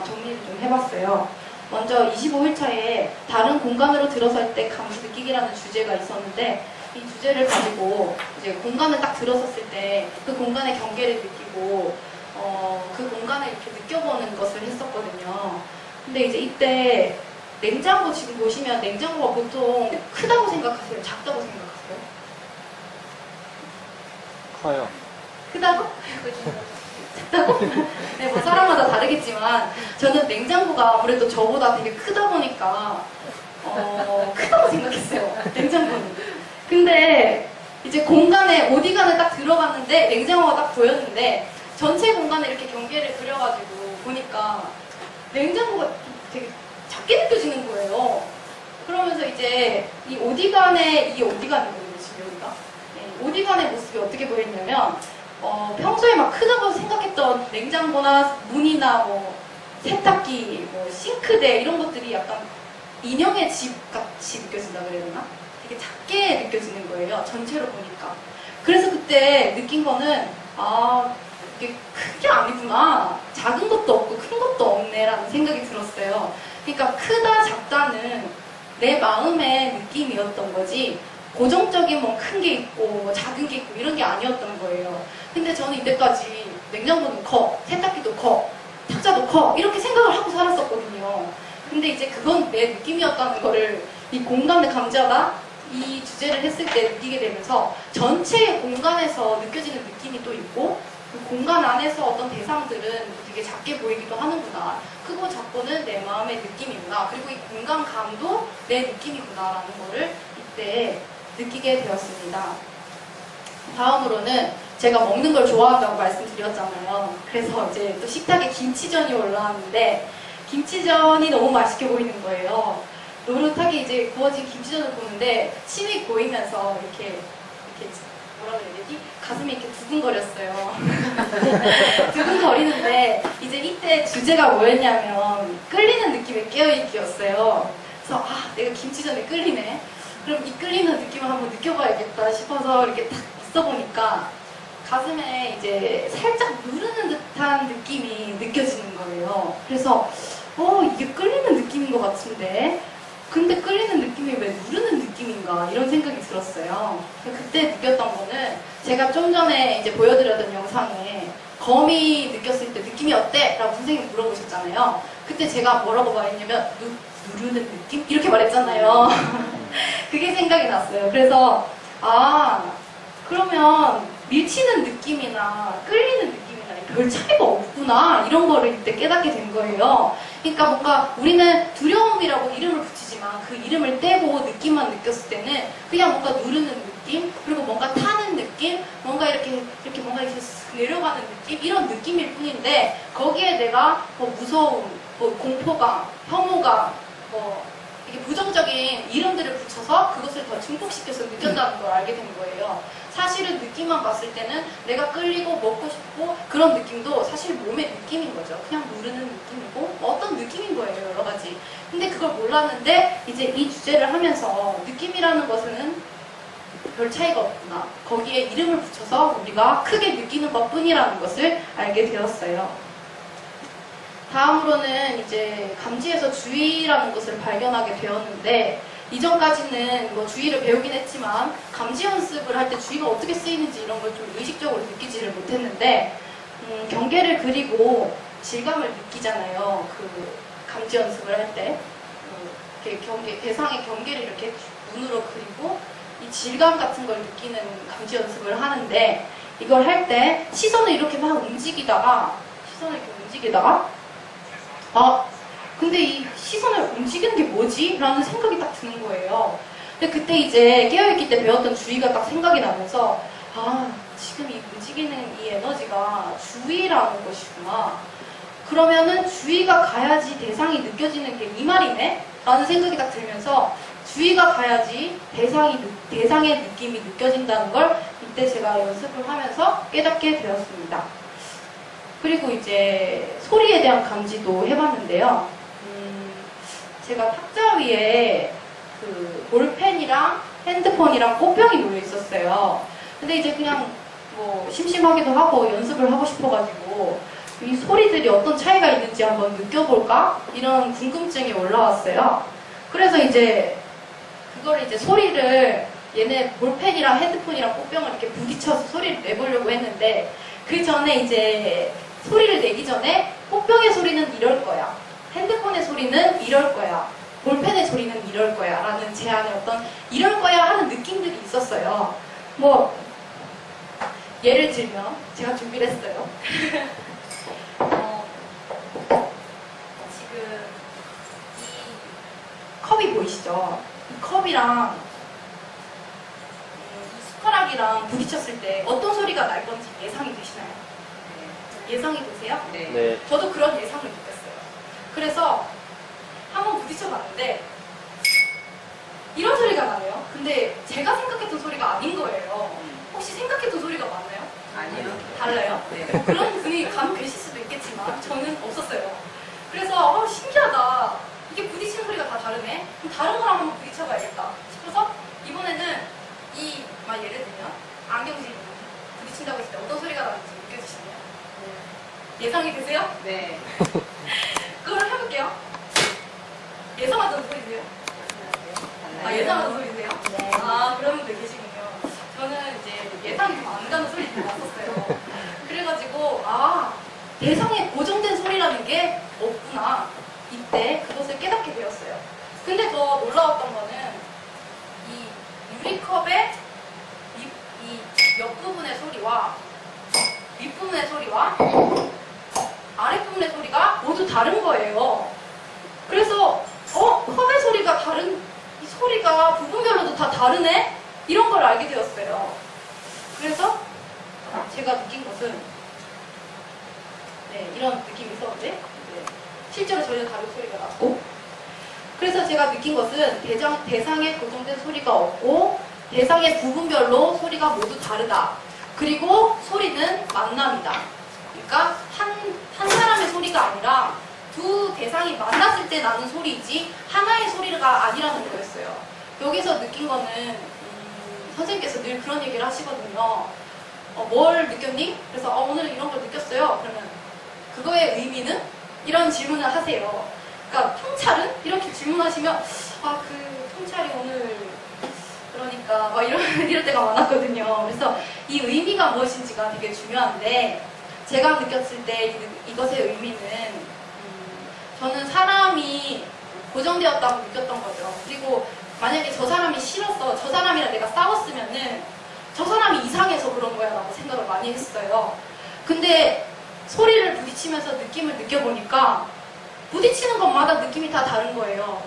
정리를 좀 해봤어요. 먼저 25일차에 다른 공간으로 들어설 때 감지 느끼기라는 주제가 있었는데 이 주제를 가지고 이제 공간을 딱 들어섰을 때 그 공간의 경계를 느끼고 그 공간을 이렇게 느껴보는 것을 했었거든요. 근데 이제 이때 냉장고 지금 보시면 냉장고가 보통 크다고 생각하세요? 작다고 생각하세요? 커요. 크다고? 작다고? 네, 뭐 사람마다 다르겠지만 저는 냉장고가 아무래도 저보다 되게 크다 보니까 크다고 생각했어요. 냉장고는. 근데 이제 공간에 오디간을 딱 들어갔는데 냉장고가 딱 보였는데 전체 공간에 이렇게 경계를 그려가지고 보니까 냉장고가 되게 작게 느껴지는 거예요. 그러면서 이제 이 오디간이거든요, 지금 여기가. 네, 오디간의 모습이 어떻게 보였냐면 평소에 막 크다고 생각했던 냉장고나 문이나 뭐 세탁기, 뭐 싱크대 이런 것들이 약간 인형의 집 같이 느껴진다 그래야 되나? 되게 작게 느껴지는 거예요. 전체로 보니까. 그래서 그때 느낀 거는 이게 큰 게 아니구나. 작은 것도 없고 큰 것도 없네라는 생각이 들었어요. 그러니까 크다 작다는 내 마음의 느낌이었던 거지 고정적인 뭐 큰 게 있고 뭐 작은 게 있고 이런 게 아니었던 거예요. 근데 저는 이때까지 냉장고는 커, 세탁기도 커, 탁자도 커 이렇게 생각을 하고 살았었거든요. 근데 이제 그건 내 느낌이었다는 거를 이 공간을 감지하다 이 주제를 했을 때 느끼게 되면서 전체 공간에서 느껴지는 느낌이 또 있고 그 공간 안에서 어떤 대상들은 되게 작게 보이기도 하는구나. 크고 작고는 내 마음의 느낌이구나. 그리고 이 공간감도 내 느낌이구나라는 거를 이때 느끼게 되었습니다. 다음으로는 제가 먹는 걸 좋아한다고 말씀드렸잖아요. 그래서 이제 또 식탁에 김치전이 올라왔는데 김치전이 너무 맛있게 보이는 거예요. 노릇하게 이제 구워진 김치전을 보는데 침이 고이면서 이렇게 뭐라 그래야 되지? 가슴이 이렇게 두근거렸어요. 두근거리는데 이제 이때 주제가 뭐였냐면 끌리는 느낌의 깨어있기였어요. 그래서 내가 김치전에 끌리네. 그럼 이 끌리는 느낌을 한번 느껴봐야겠다 싶어서 이렇게 딱 있어보니까 가슴에 이제 살짝 누르는 듯한 느낌이 느껴지는 거예요. 그래서 이게 끌리는 느낌인 것 같은데 근데 끌리는 느낌이 왜 누르는 느낌인가 이런 생각이 들었어요. 그때 느꼈던 거는 제가 좀 전에 이제 보여드렸던 영상에 거미 느꼈을 때 느낌이 어때? 라고 선생님이 물어보셨잖아요. 그때 제가 뭐라고 말했냐면 누르는 느낌? 이렇게 말했잖아요. 그게 생각이 났어요. 그래서 그러면 밀치는 느낌이나 끌리는 느낌이나 별 차이가 없구나 이런 거를 이때 깨닫게 된 거예요. 그러니까 뭔가 우리는 두려움이라고 이름을 붙이지만 그 이름을 떼고 느낌만 느꼈을 때는 그냥 뭔가 누르는 느낌 그리고 뭔가 타는 느낌 뭔가 이렇게 뭔가 이렇게 내려가는 느낌 이런 느낌일 뿐인데 거기에 내가 무서움, 공포감, 혐오감 이게 부정적인 이름들을 붙여서 그것을 더 증폭시켜서 느꼈다는 걸 알게 된 거예요. 사실은 느낌만 봤을 때는 내가 끌리고 먹고 싶고 그런 느낌도 사실 몸의 느낌인 거죠. 그냥 누르는 느낌이고 어떤 느낌인 거예요, 여러 가지. 근데 그걸 몰랐는데 이제 이 주제를 하면서 느낌이라는 것은 별 차이가 없구나. 거기에 이름을 붙여서 우리가 크게 느끼는 것뿐이라는 것을 알게 되었어요. 다음으로는 이제 감지에서 주의라는 것을 발견하게 되었는데 이전까지는 뭐 주의를 배우긴 했지만 감지 연습을 할 때 주의가 어떻게 쓰이는지 이런 걸 좀 의식적으로 느끼지를 못했는데 경계를 그리고 질감을 느끼잖아요. 그 감지 연습을 할 때 이렇게 대상의 경계를 이렇게 눈으로 그리고 이 질감 같은 걸 느끼는 감지 연습을 하는데 이걸 할 때 시선을 이렇게 막 움직이다가 근데 이 시선을 움직이는 게 뭐지? 라는 생각이 딱 드는 거예요. 근데 그때 이제 깨어있기 때 배웠던 주의가 딱 생각이 나면서 지금 이 움직이는 이 에너지가 주의라는 것이구나. 그러면은 주의가 가야지 대상이 느껴지는 게 이 말이네? 라는 생각이 딱 들면서 주의가 가야지 대상의 느낌이 느껴진다는 걸 이때 제가 연습을 하면서 깨닫게 되었습니다. 그리고 이제 소리에 대한 감지도 해봤는데요. 제가 탁자 위에 그 볼펜이랑 핸드폰이랑 꽃병이 놓여 있었어요. 근데 이제 그냥 뭐 심심하기도 하고 연습을 하고 싶어가지고 이 소리들이 어떤 차이가 있는지 한번 느껴볼까? 이런 궁금증이 올라왔어요. 그래서 이제 그걸 이제 소리를 얘네 볼펜이랑 핸드폰이랑 꽃병을 이렇게 부딪혀서 소리를 내보려고 했는데 그 전에 이제 소리를 내기 전에 꽃병의 소리는 이럴 거야. 핸드폰의 소리는 이럴 거야. 볼펜의 소리는 이럴 거야. 라는 제안의 어떤 이럴 거야 하는 느낌들이 있었어요. 뭐 예를 들면 제가 준비를 했어요. 지금 이 컵이 보이시죠? 이 컵이랑 이 숟가락이랑 부딪혔을 때 어떤 소리가 날 건지 예상이 되시나요? 예상이 되세요? 네. 저도 그런 예상을 느꼈어요. 그래서 한번 부딪혀봤는데 이런 소리가 나네요. 근데 제가 생각했던 소리가 아닌 거예요. 혹시 생각했던 소리가 맞나요? 아니요. 달라요? 네. 그런 분이 간혹 계실 수도 있겠지만 저는 없었어요. 그래서 신기하다. 이게 부딪히는 소리가 다 다르네. 그럼 다른 거랑 한번 부딪혀봐야겠다 싶어서 이번에는 막 예를 들면 안경질이 부딪힌다고 했을 때 어떤 소리가 나는지 느껴지시나요? 예상이 되세요? 네. 그걸 해볼게요. 예상하던 소리세요? 예상하던 소리세요? 네. 그런 분들 계시군요. 저는 이제 예상이 안 가는 소리가 났었어요. 그래가지고 대상에 고정된 소리라는 게 없구나. 이때 그것을 깨닫게 되었어요. 근데 더 놀라웠던 거는 이 유리컵의 이 옆부분의 소리와 윗부분의 소리와 아랫부분의 소리가 모두 다른 거예요. 그래서 컵의 소리가 이 소리가 부분별로도 다 다르네? 이런 걸 알게 되었어요. 그래서 제가 느낀 것은 이런 느낌이 있었는데 실제로 전혀 다른 소리가 났고 그래서 제가 느낀 것은 대상에 고정된 소리가 없고 대상의 부분별로 소리가 모두 다르다. 그리고 소리는 만남이다. 그러니까 한 사람의 소리가 아니라 두 대상이 만났을 때 나는 소리이지 하나의 소리가 아니라는 거였어요. 여기서 느낀 거는 선생님께서 늘 그런 얘기를 하시거든요. 뭘 느꼈니? 그래서 오늘 이런 걸 느꼈어요. 그러면 그거의 의미는? 이런 질문을 하세요. 그러니까 통찰은? 이렇게 질문하시면 그 통찰이 오늘 그러니까 이럴 때가 많았거든요. 그래서 이 의미가 무엇인지가 되게 중요한데 제가 느꼈을 때 이것의 의미는 저는 사람이 고정되었다고 느꼈던 거죠. 그리고 만약에 저 사람이 싫어서 저 사람이랑 내가 싸웠으면은 저 사람이 이상해서 그런 거야 라고 생각을 많이 했어요. 근데 소리를 부딪히면서 느낌을 느껴보니까 부딪히는 것마다 느낌이 다 다른 거예요.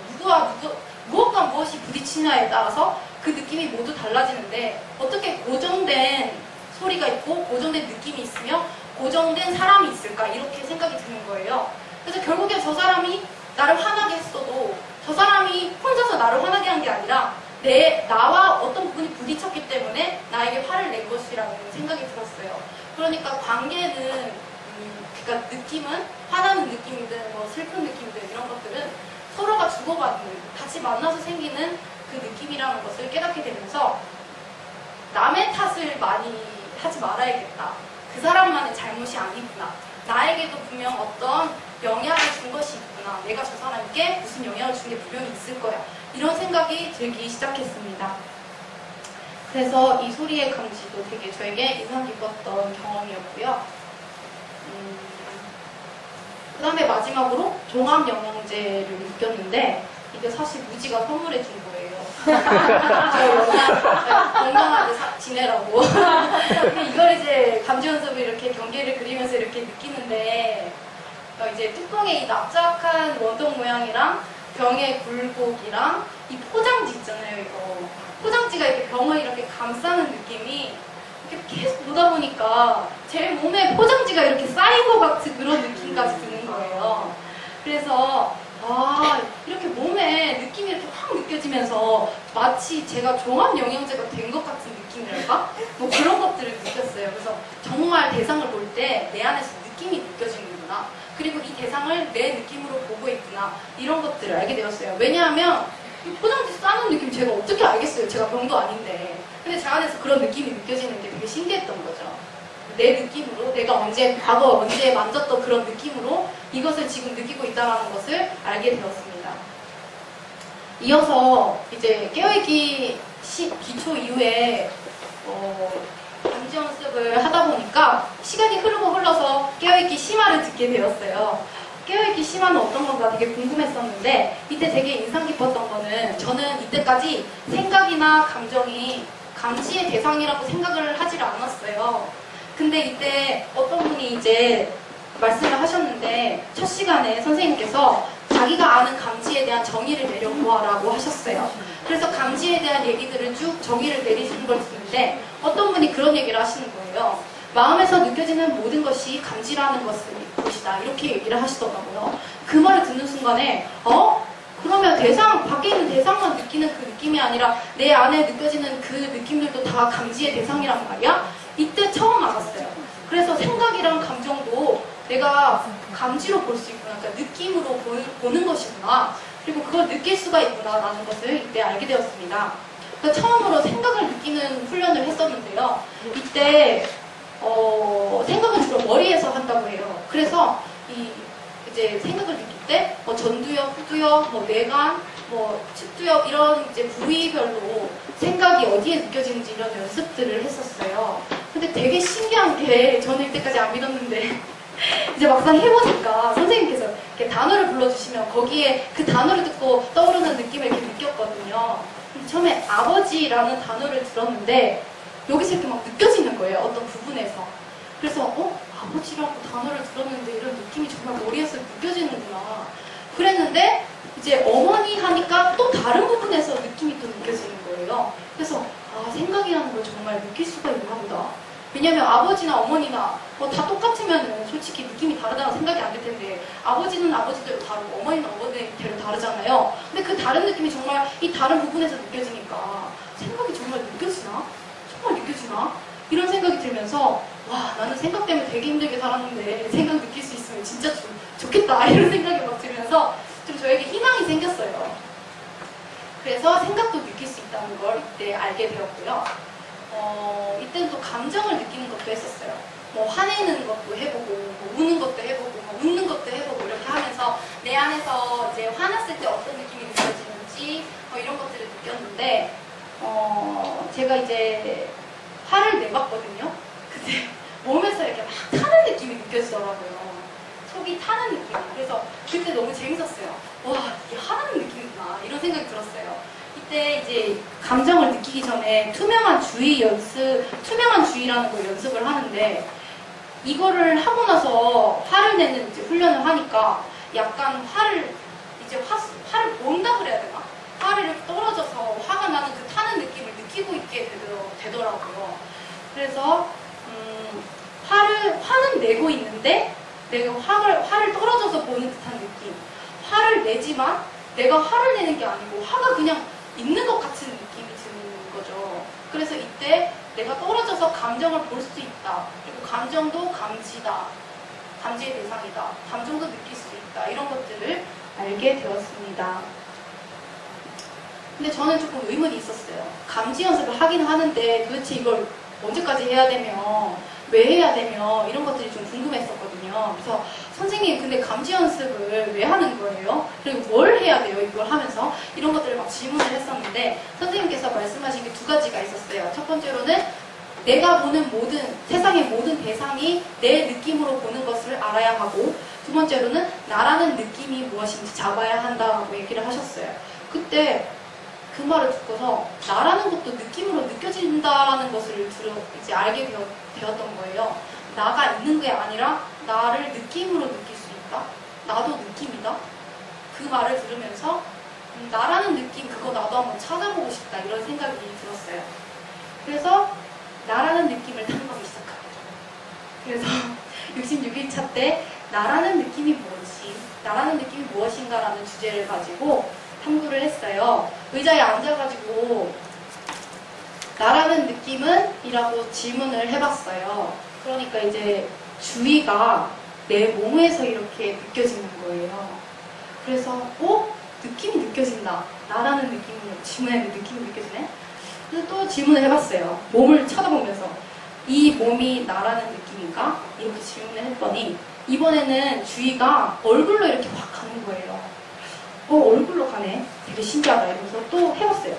무엇과 무엇이 부딪히냐에 따라서 그 느낌이 모두 달라지는데 어떻게 고정된 소리가 있고 고정된 느낌이 있으며 고정된 사람이 있을까 이렇게 생각이 드는 거예요. 그래서 결국에 저 사람이 나를 화나게 했어도 저 사람이 혼자서 나를 화나게 한 게 아니라 나와 어떤 부분이 부딪혔기 때문에 나에게 화를 낸 것이라는 생각이 들었어요. 그러니까 관계는 그러니까 느낌은 화나는 느낌이든 뭐 슬픈 느낌이든 이런 것들은 서로가 주고받는 같이 만나서 생기는 그 느낌이라는 것을 깨닫게 되면서 남의 탓을 많이 하지 말아야겠다. 그 사람만의 잘못이 아니구나. 나에게도 분명 어떤 영향을 준 것이 있구나. 내가 저 사람에게 무슨 영향을 준 게 분명히 있을 거야. 이런 생각이 들기 시작했습니다. 그래서 이 소리의 감지도 되게 저에게 인상 깊었던 경험이었고요. 그 다음에 마지막으로 종합영양제를 느꼈는데 이게 사실 무지가 선물해 준 거예요. 건강하게 지내라고. 근데 이걸 이제 감지 연습을 이렇게 경계를 그리면서 이렇게 느끼는데 이제 뚜껑에 이 납작한 원동 모양이랑 병의 굴곡이랑 이 포장지 있잖아요. 이거 포장지가 이렇게 병을 이렇게 감싸는 느낌이 이렇게 계속 보다 보니까 제 몸에 포장지가 이렇게 쌓인 것 같은 그런 느낌까지 드는 거예요. 그래서 이렇게 몸에 느낌이 이렇게 확 느껴지면서 마치 제가 종합 영양제가 된 것 같은 느낌이랄까? 뭐 그런 것들을 느꼈어요. 그래서 정말 대상을 볼 때 내 안에서 느낌이 느껴지는구나. 그리고 이 대상을 내 느낌으로 보고 있구나. 이런 것들을 알게 되었어요. 왜냐하면 이 포장지 싸는 느낌 제가 어떻게 알겠어요. 제가 병도 아닌데. 근데 제 안에서 그런 느낌이 느껴지는 게 되게 신기했던 거죠. 내 느낌으로 내가 과거 언제 만졌던 그런 느낌으로 이것을 지금 느끼고 있다는 것을 알게 되었습니다. 이어서 이제 깨어있기 기초 이후에 감지 연습을 하다 보니까 시간이 흘러서 깨어있기 심화를 듣게 되었어요. 깨어있기 심화는 어떤 건가 되게 궁금했었는데 이때 되게 인상 깊었던 거는 저는 이때까지 생각이나 감정이 감지의 대상이라고 생각을 하지를 않았어요. 근데 이때 어떤 분이 이제 말씀을 하셨는데 첫 시간에 선생님께서 자기가 아는 감지에 대한 정의를 내려보아라고 하셨어요. 그래서 감지에 대한 얘기들을 쭉 정의를 내리시는 걸 듣는데 어떤 분이 그런 얘기를 하시는 거예요. 마음에서 느껴지는 모든 것이 감지라는 것이다. 이렇게 얘기를 하시더라고요. 그 말을 듣는 순간에 그러면 밖에 있는 대상만 느끼는 그 느낌이 아니라 내 안에 느껴지는 그 느낌들도 다 감지의 대상이란 말이야? 이때 처음 알았어요. 그래서 생각이랑 감정도 내가 감지로 볼 수 있구나. 그러니까 느낌으로 보는 것이구나. 그리고 그걸 느낄 수가 있구나 라는 것을 이때 알게 되었습니다. 그러니까 처음으로 생각을 느끼는 훈련을 했었는데요. 이때 생각은 주로 머리에서 한다고 해요. 그래서 이제 생각을 느낄 때 전두엽, 후두엽, 뇌관, 측두엽 이런 이제 부위별로 생각이 어디에 느껴지는지 이런 연습들을 했었어요. 근데 되게 신기한 게 저는 이때까지 안 믿었는데 이제 막상 해보니까 선생님께서 이렇게 단어를 불러주시면 거기에 그 단어를 듣고 떠오르는 느낌을 이렇게 느꼈거든요. 처음에 아버지라는 단어를 들었는데 여기서 이렇게 막 느껴지는 거예요. 어떤 부분에서. 그래서 아버지라고 단어를 들었는데 이런 느낌이 정말 머리에서 느껴지는구나. 그랬는데 이제 어머니 하니까 또 다른 부분에서 느낌이 또 느껴지는 거예요. 그래서 생각이라는 걸 정말 느낄 수가 있나 보다. 왜냐면 아버지나 어머니나 다 똑같으면 솔직히 느낌이 다르다고 생각이 안 들 텐데 아버지는 아버지대로 다르고 어머니는 어머니대로 다르잖아요. 근데 그 다른 느낌이 정말 이 다른 부분에서 느껴지니까 생각이 정말 느껴지나? 정말 느껴지나? 이런 생각이 들면서 와, 나는 생각 때문에 되게 힘들게 살았는데 생각 느낄 수 있으면 진짜 좋겠다 이런 생각이 막 들면서 좀 저에게 희망이 생겼어요. 그래서 생각도 느낄 수 있다는 걸 이때 알게 되었고요. 이때는 또 감정을 느끼는 것도 했었어요. 화내는 것도 해보고, 우는 것도 해보고, 웃는 것도 해보고 이렇게 하면서 내 안에서 이제 화났을 때 어떤 느낌이 느껴지는지 이런 것들을 느꼈는데 제가 이제 화를 내봤거든요. 근데 몸에서 이렇게 막 타는 느낌이 느껴지더라고요. 속이 타는 느낌. 그래서 그때 너무 재밌었어요. 와, 이게 화나는 느낌이구나. 이런 생각이 들었어요. 이때 이제 감정을 느끼기 전에 투명한 주의라는 걸 연습을 하는데 이거를 하고 나서 화를 내는 이제 훈련을 하니까 약간 화를 본다 그래야 되나? 화를 이렇게 떨어져서 화가 나는 그 타는 느낌을 느끼고 있게 되더라고요. 그래서 화는 내고 있는데 내가 화를 떨어져서 보는 듯한 느낌. 화를 내지만 내가 화를 내는 게 아니고 화가 그냥 있는 것 같은 느낌이 드는 거죠. 그래서 이때 내가 떨어져서 감정을 볼 수 있다. 그리고 감정도 감지다. 감지의 대상이다. 감정도 느낄 수 있다. 이런 것들을 알게 되었습니다. 근데 저는 조금 의문이 있었어요. 감지 연습을 하긴 하는데 도대체 이걸 언제까지 해야 되며 왜 해야 되며 이런 것들이 좀 궁금했었거든요. 그래서 선생님 근데 감지 연습을 왜 하는 거예요? 그리고 뭘 해야 돼요? 이걸 하면서 이런 것들을 막 질문을 했었는데 선생님께서 말씀하신 게 두 가지가 있었어요. 첫 번째로는 내가 보는 세상의 모든 대상이 내 느낌으로 보는 것을 알아야 하고 두 번째로는 나라는 느낌이 무엇인지 잡아야 한다고 얘기를 하셨어요. 그때 그 말을 듣고서 나라는 것도 느낌으로 느껴진다라는 것을 이제 알게 되었던 거예요. 나가 있는 게 아니라 나를 느낌으로 느낄 수 있다. 나도 느낌이다. 그 말을 들으면서 나라는 느낌 그거 나도 한번 찾아보고 싶다 이런 생각이 들었어요. 그래서 나라는 느낌을 탐구하기 시작합니다. 그래서 66일차 때 나라는 느낌이 뭐지? 나라는 느낌이 무엇인가라는 주제를 가지고 탐구를 했어요. 의자에 앉아가지고 나라는 느낌은? 이라고 질문을 해봤어요. 그러니까 이제 주위가 내 몸에서 이렇게 느껴지는 거예요. 그래서 느낌이 느껴진다. 나라는 느낌으로 질문했는데 느낌이 느껴지네? 그래서 또 질문을 해봤어요. 몸을 쳐다보면서 이 몸이 나라는 느낌인가? 이렇게 질문을 했더니 이번에는 주위가 얼굴로 이렇게 확 가는 거예요. 얼굴로 가네. 되게 신기하다. 이러면서 또 해봤어요.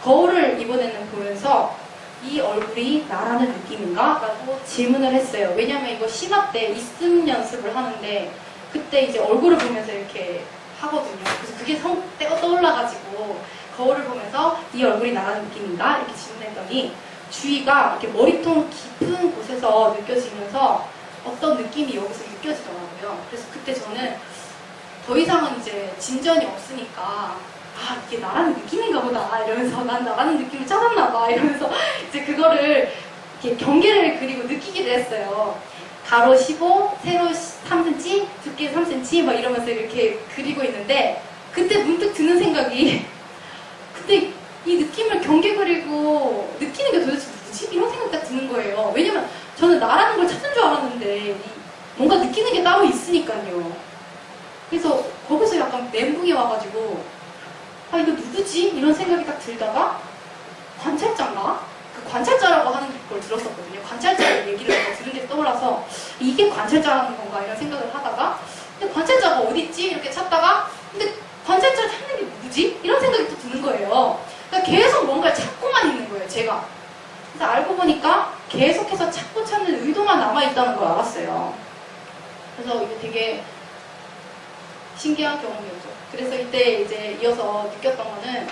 거울을 이번에는 보면서 이 얼굴이 나라는 느낌인가? 라고 질문을 했어요. 왜냐면 이거 심화 때 있음 연습을 하는데 그때 이제 얼굴을 보면서 이렇게 하거든요. 그래서 그게 때가 떠올라가지고 거울을 보면서 이 얼굴이 나라는 느낌인가? 이렇게 질문했더니 주위가 이렇게 머리통 깊은 곳에서 느껴지면서 어떤 느낌이 여기서 느껴지더라고요. 그래서 그때 저는 더 이상은 이제 진전이 없으니까 이게 나라는 느낌인가 보다 이러면서 난 나라는 느낌을 찾았나 봐 이러면서 이제 그거를 이렇게 경계를 그리고 느끼기도 했어요. 가로 15, 세로 3cm, 두께 3cm 막 이러면서 이렇게 그리고 있는데 그때 문득 드는 생각이 근데 이 느낌을 경계 그리고 느끼는 게 도대체 뭐지? 이런 생각이 딱 드는 거예요. 왜냐면 저는 나라는 걸 찾은 줄 알았는데 뭔가 느끼는 게 따로 있으니까요. 그래서 거기서 약간 멘붕이 와가지고 이거 누구지? 이런 생각이 딱 들다가 관찰자인가? 그 관찰자라고 하는 걸 들었었거든요. 관찰자 얘기를 들은 게 떠올라서 이게 관찰자라는 건가 이런 생각을 하다가 근데 관찰자가 어딨지? 이렇게 찾다가 근데 관찰자를 찾는 게 누구지? 이런 생각이 또 드는 거예요. 그러니까 계속 뭔가를 찾고만 있는 거예요, 제가. 그래서 알고 보니까 계속해서 찾고 찾는 의도만 남아있다는 걸 알았어요. 그래서 이게 되게 신기한 경험이었죠. 그래서 이때 이제 이어서 느꼈던 거는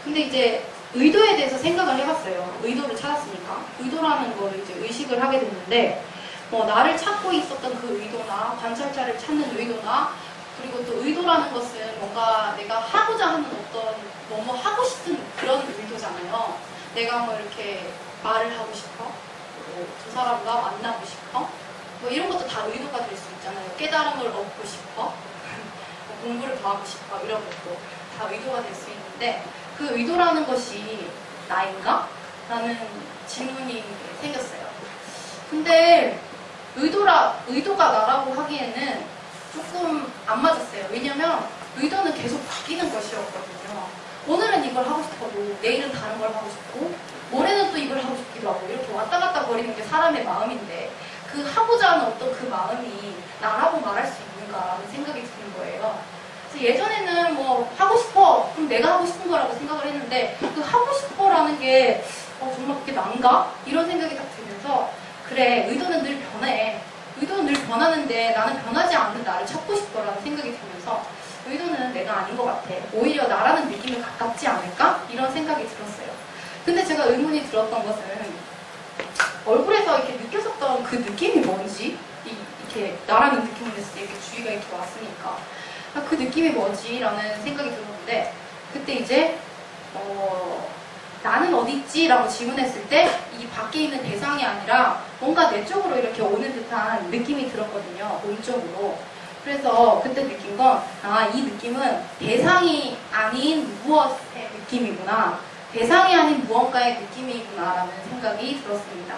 근데 이제 의도에 대해서 생각을 해봤어요. 의도를 찾았으니까. 의도라는 거를 이제 의식을 하게 됐는데 나를 찾고 있었던 그 의도나 관찰자를 찾는 의도나 그리고 또 의도라는 것은 뭔가 내가 하고자 하는 어떤 뭐뭐 하고 싶은 그런 의도잖아요. 내가 뭐 이렇게 말을 하고 싶어. 저 사람과 만나고 싶어. 뭐 이런 것도 다 의도가 될 수 있잖아요. 깨달음을 얻고 싶어. 공부를 더 하고 싶어. 이런 것도 다 의도가 될 수 있는데 그 의도라는 것이 나인가? 라는 질문이 생겼어요. 근데 의도가 나라고 하기에는 조금 안 맞았어요. 왜냐면 의도는 계속 바뀌는 것이었거든요. 오늘은 이걸 하고 싶어도 내일은 다른 걸 하고 싶고 모레는 또 이걸 하고 싶기도 하고 이렇게 왔다 갔다 거리는 게 사람의 마음인데 그 하고자 하는 어떤 그 마음이 나라고 말할 수 있는가라는 생각이 드는 거예요. 그래서 예전에는 뭐 하고 싶어 그럼 내가 하고 싶은 거라고 생각을 했는데 그 하고 싶어라는 게 정말 그게 난가? 이런 생각이 딱 들면서 그래 의도는 늘 변해. 의도는 늘 변하는데 나는 변하지 않는 나를 찾고 싶어라는 생각이 들면서 의도는 내가 아닌 것 같아. 오히려 나라는 느낌에 가깝지 않을까? 이런 생각이 들었어요. 근데 제가 의문이 들었던 것은 얼굴에서 이렇게 느껴졌던 그 느낌이 뭔지 이렇게 나라는 느낌을 냈을 때 이렇게 주위가 이렇게 왔으니까 그 느낌이 뭐지? 라는 생각이 들었는데 그때 이제 나는 어디 있지? 라고 질문했을 때 이 밖에 있는 대상이 아니라 뭔가 내 쪽으로 이렇게 오는 듯한 느낌이 들었거든요. 몸쪽으로. 그래서 그때 느낀 건 이 느낌은 대상이 아닌 무엇의 느낌이구나. 대상이 아닌 무언가의 느낌이구나 라는 생각이 들었습니다.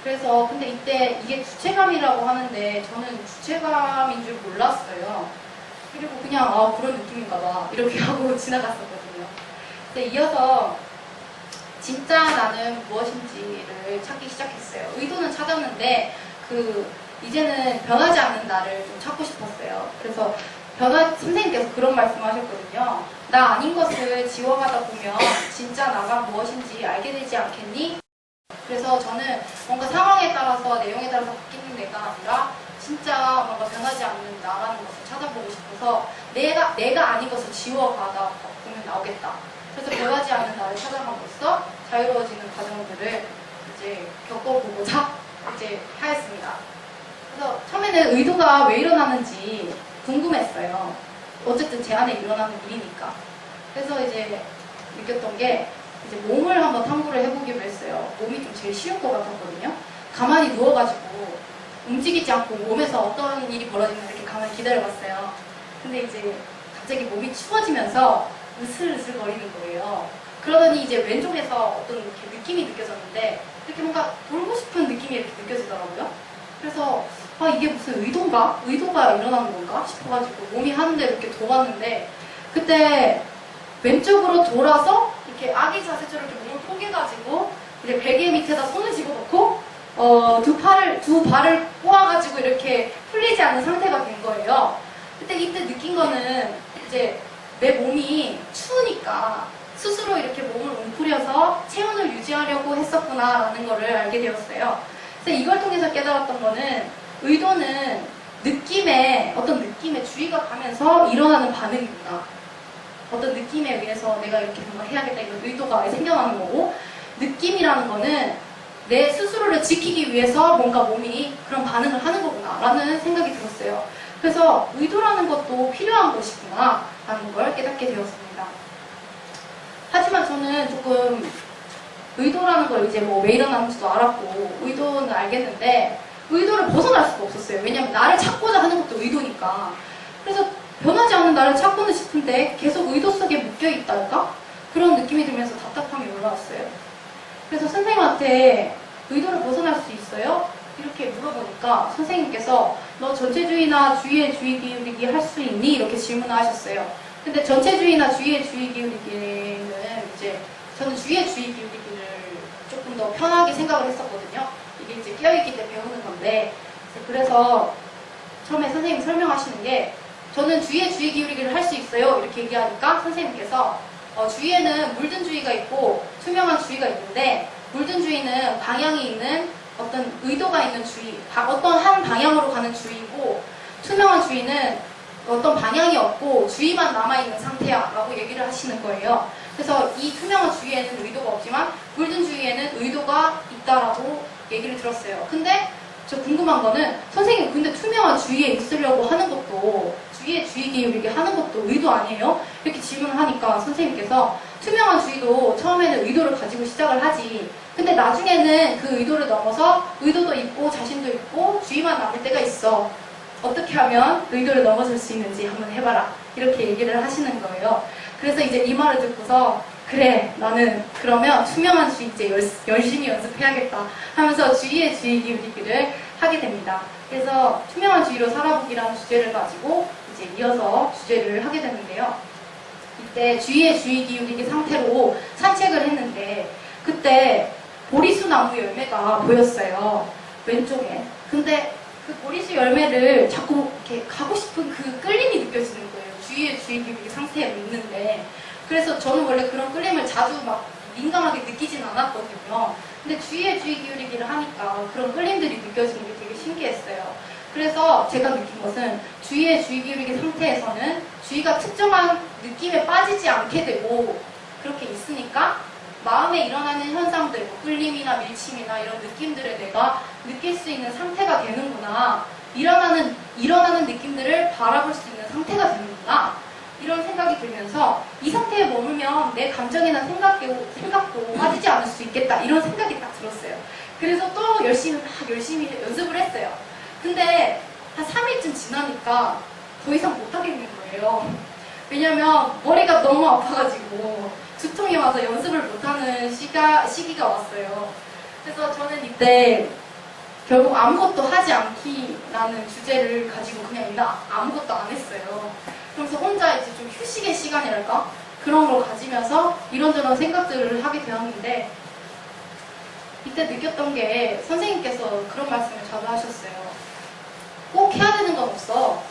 그래서 근데 이때 이게 주체감이라고 하는데 저는 주체감인 줄 몰랐어요. 그리고 그냥 그런 느낌인가 봐 이렇게 하고 지나갔었거든요. 근데 이어서 진짜 나는 무엇인지를 찾기 시작했어요. 의도는 찾았는데 이제는 변하지 않는 나를 좀 찾고 싶었어요. 그래서 선생님께서 그런 말씀하셨거든요. 나 아닌 것을 지워가다 보면 진짜 나가 무엇인지 알게 되지 않겠니? 그래서 저는 뭔가 상황에 따라서 내용에 따라서 바뀌는 내가 아니라 진짜 뭔가 변하지 않는 나라는 것을 찾아보고 싶어서 내가 아닌 것을 지워가다 보면 나오겠다. 그래서 변하지 않는 나를 찾아감으로써 자유로워지는 과정들을 이제 겪어보고자 이제 하였습니다. 그래서 처음에는 의도가 왜 일어나는지 궁금했어요. 어쨌든 제 안에 일어나는 일이니까. 그래서 이제 느꼈던 게 이제 몸을 한번 탐구를 해보기로 했어요. 몸이 좀 제일 쉬울 것 같았거든요. 가만히 누워가지고 움직이지 않고 몸에서 어떤 일이 벌어지나 이렇게 가만히 기다려봤어요. 근데 이제 갑자기 몸이 추워지면서 으슬으슬 거리는 거예요. 그러더니 이제 왼쪽에서 어떤 이렇게 느낌이 느껴졌는데 이렇게 뭔가 돌고 싶은 느낌이 이렇게 느껴지더라고요. 그래서 아 이게 무슨 의도인가? 의도가 일어나는 건가? 싶어가지고 몸이 하는 대로 이렇게 돌았는데 그때 왼쪽으로 돌아서 이렇게 아기 자세처럼 이렇게 몸을 포개가지고 이제 베개 밑에다 손을 집어넣고 두 발을 꼬아가지고 이렇게 풀리지 않는 상태가 된 거예요. 이때 느낀 거는 이제 내 몸이 추우니까 스스로 이렇게 몸을 웅크려서 체온을 유지하려고 했었구나라는 거를 알게 되었어요. 그래서 이걸 통해서 깨달았던 거는 의도는 어떤 느낌에 주의가 가면서 일어나는 반응이구나. 어떤 느낌에 의해서 내가 이렇게 뭔가 해야겠다 이런 의도가 생겨나는 거고 느낌이라는 거는 내 스스로를 지키기 위해서 뭔가 몸이 그런 반응을 하는 거구나 라는 생각이 들었어요. 그래서 의도라는 것도 필요한 것이구나 라는 걸 깨닫게 되었습니다. 하지만 저는 조금 의도라는 걸 이제 뭐 왜 일어나는지도 알았고 의도는 알겠는데 의도를 벗어날 수가 없었어요. 왜냐면 나를 찾고자 하는 것도 의도니까. 그래서 변하지 않는 나를 찾고는 싶은데 계속 의도 속에 묶여있달까? 그런 느낌이 들면서 답답함이 올라왔어요. 그래서 선생님한테 의도를 벗어날 수 있어요? 이렇게 물어보니까 선생님께서 너 전체주의나 주의에 주의 기울이기 할 수 있니? 이렇게 질문을 하셨어요. 근데 전체주의나 주의에 주의 기울이기는 이제 저는 주의에 주의 기울이기를 조금 더 편하게 생각을 했었거든요. 이게 이제 깨어있기 때문에 배우는 건데 그래서 처음에 선생님이 설명하시는 게 저는 주의에 주의 기울이기를 할 수 있어요. 이렇게 얘기하니까 선생님께서 주의에는 물든 주의가 있고 투명한 주의가 있는데 물든 주의는 방향이 있는 어떤 의도가 있는 주의, 어떤 한 방향으로 가는 주의고 투명한 주의는 어떤 방향이 없고 주의만 남아있는 상태야 라고 얘기를 하시는 거예요. 그래서 이 투명한 주의에는 의도가 없지만 물든 주의에는 의도가 있다라고 얘기를 들었어요. 근데 저 궁금한 거는 선생님 근데 투명한 주의에 있으려고 하는 것도 주의에 주의 기울이게 하는 것도 의도 아니에요? 이렇게 질문을 하니까 선생님께서 투명한 주의도 처음에는 의도를 가지고 시작을 하지 근데 나중에는 그 의도를 넘어서 의도도 있고 자신도 있고 주의만 남을 때가 있어. 어떻게 하면 의도를 넘어설 수 있는지 한번 해봐라. 이렇게 얘기를 하시는 거예요. 그래서 이제 이 말을 듣고서 그래 나는 그러면 투명한 주의 이제 열심히 연습해야겠다 하면서 주의에 주의 기울이기를 하게 됩니다. 그래서 투명한 주의로 살아보기라는 주제를 가지고 이제 이어서 주제를 하게 되는데요. 이때 주의에 주의 기울이기 상태로 산책을 했는데 그때 보리수 나무 열매가 보였어요. 왼쪽에. 근데 그 보리수 열매를 자꾸 이렇게 가고 싶은 그 끌림이 느껴지는 거예요. 주의에 주의 기울이기 상태에 있는데. 그래서 저는 원래 그런 끌림을 자주 막 민감하게 느끼진 않았거든요. 근데 주의에 주의 기울이기를 하니까 그런 끌림들이 느껴지는 게 되게 신기했어요. 그래서 제가 느낀 것은 주의에 주의 기울이기 상태에서는 주의가 특정한 느낌에 빠지지 않게 되고 그렇게 있으니까 마음에 일어나는 현상들, 뭐 끌림이나 밀침이나 이런 느낌들을 내가 느낄 수 있는 상태가 되는구나. 일어나는 느낌들을 바라볼 수 있는 상태가 되는구나. 이런 생각이 들면서 이 상태에 머물면 내 감정이나 생각도 빠지지 않을 수 있겠다. 이런 생각이 딱 들었어요. 그래서 또 열심히 연습을 했어요. 근데 한 3일쯤 지나니까 더 이상 못하겠는 거예요. 왜냐면 머리가 너무 아파가지고 두통이 와서 연습을 못하는 시기가 왔어요. 그래서 저는 이때 결국 아무것도 하지 않기라는 주제를 가지고 그냥 아무것도 안 했어요. 그러면서 혼자 이제 좀 휴식의 시간이랄까? 그런 걸 가지면서 이런저런 생각들을 하게 되었는데 이때 느꼈던 게 선생님께서 그런 말씀을 자주 하셨어요. 꼭 해야 되는 건 없어.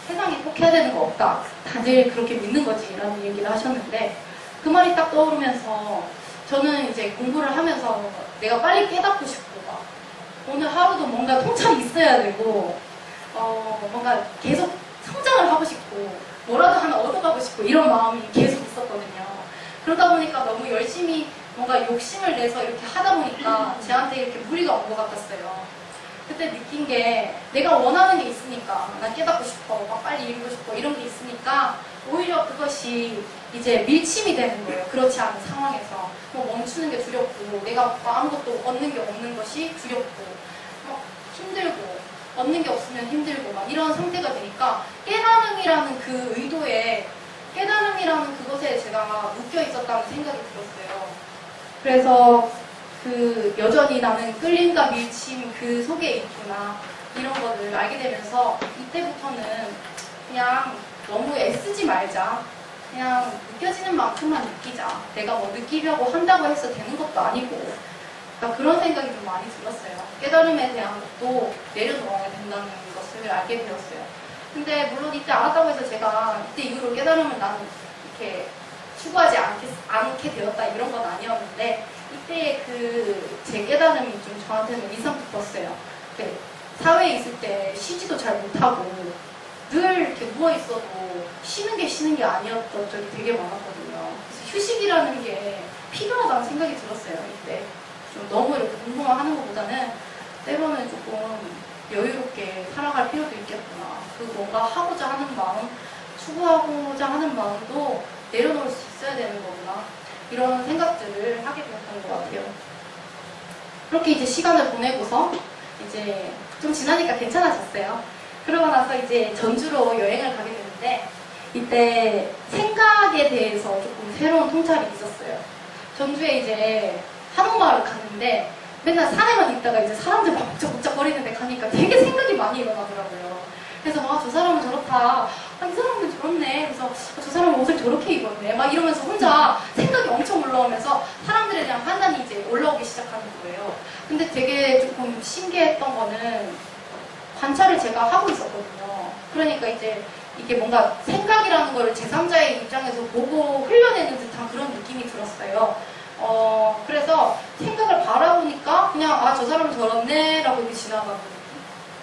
세상에 꼭 해야 되는 거 없다. 다들 그렇게 믿는 거지 라는 얘기를 하셨는데 그 말이 딱 떠오르면서 저는 이제 공부를 하면서 내가 빨리 깨닫고 싶고 막 오늘 하루도 뭔가 통찰이 있어야 되고 뭔가 계속 성장을 하고 싶고 뭐라도 하나 얻어가고 싶고 이런 마음이 계속 있었거든요. 그러다 보니까 너무 열심히 뭔가 욕심을 내서 이렇게 하다 보니까 저한테 이렇게 무리가 온 것 같았어요. 그때 느낀 게 내가 원하는 게 있으니까 나 깨닫고 싶어, 막 빨리 이루고 싶어 이런 게 있으니까 오히려 그것이 이제 밀침이 되는 거예요. 그렇지 않은 상황에서 뭐 멈추는 게 두렵고 내가 아무것도 얻는 게 없는 것이 두렵고 막 힘들고 얻는 게 없으면 힘들고 막 이런 상태가 되니까 깨달음이라는 그 의도에 깨달음이라는 그것에 제가 묶여 있었다는 생각이 들었어요. 그래서 그 여전히 나는 끌림과 밀침 그 속에 있구나 이런 거를 알게 되면서 이때부터는 그냥 너무 애쓰지 말자. 그냥 느껴지는 만큼만 느끼자. 내가 뭐 느끼려고 한다고 해서 되는 것도 아니고 그러니까 그런 생각이 좀 많이 들었어요. 깨달음에 대한 것도 내려놓아야 된다는 것을 알게 되었어요. 근데 물론 이때 알았다고 해서 제가 이때 이후로 깨달음을 나는 이렇게 추구하지 않게 되었다 이런 건 아니었는데 이때의 그 제 깨달음이 좀 저한테는 인상 깊었어요. 사회에 있을 때 쉬지도 잘 못하고 늘 이렇게 누워있어도 쉬는 게 아니었던 적이 되게 많았거든요. 그래서 휴식이라는 게 필요하다는 생각이 들었어요. 이때 좀 너무 이렇게 공부만 하는 것보다는 때로는 조금 여유롭게 살아갈 필요도 있겠구나. 그 뭔가 하고자 하는 마음, 추구하고자 하는 마음도 내려놓을 수 있어야 되는 거구나. 이런 생각들을 하게 되었던 것 같아요. 그렇게 이제 시간을 보내고서 이제 좀 지나니까 괜찮아졌어요. 그러고 나서 이제 전주로 여행을 가게 되는데 이때 생각에 대해서 조금 새로운 통찰이 있었어요. 전주에 이제 한옥마을을 갔는데 맨날 산에만 있다가 이제 사람들 막 복잡복잡거리는데 가니까 되게 생각이 많이 일어나더라고요. 그래서 막 저 사람은 저렇다. 이 사람은 저렇네. 그래서 저 사람은 옷을 저렇게 입었네. 막 이러면서 혼자 생각이 엄청 올라오면서 사람들에 대한 판단이 이제 올라오기 시작하는 거예요. 근데 되게 조금 신기했던 거는 관찰을 제가 하고 있었거든요. 그러니까 이제 이게 뭔가 생각이라는 거를 제3자의 입장에서 보고 흘려내는 듯한 그런 느낌이 들었어요. 그래서 생각을 바라보니까 그냥 저 사람은 저렇네 라고 이렇게 지나가는 느낌.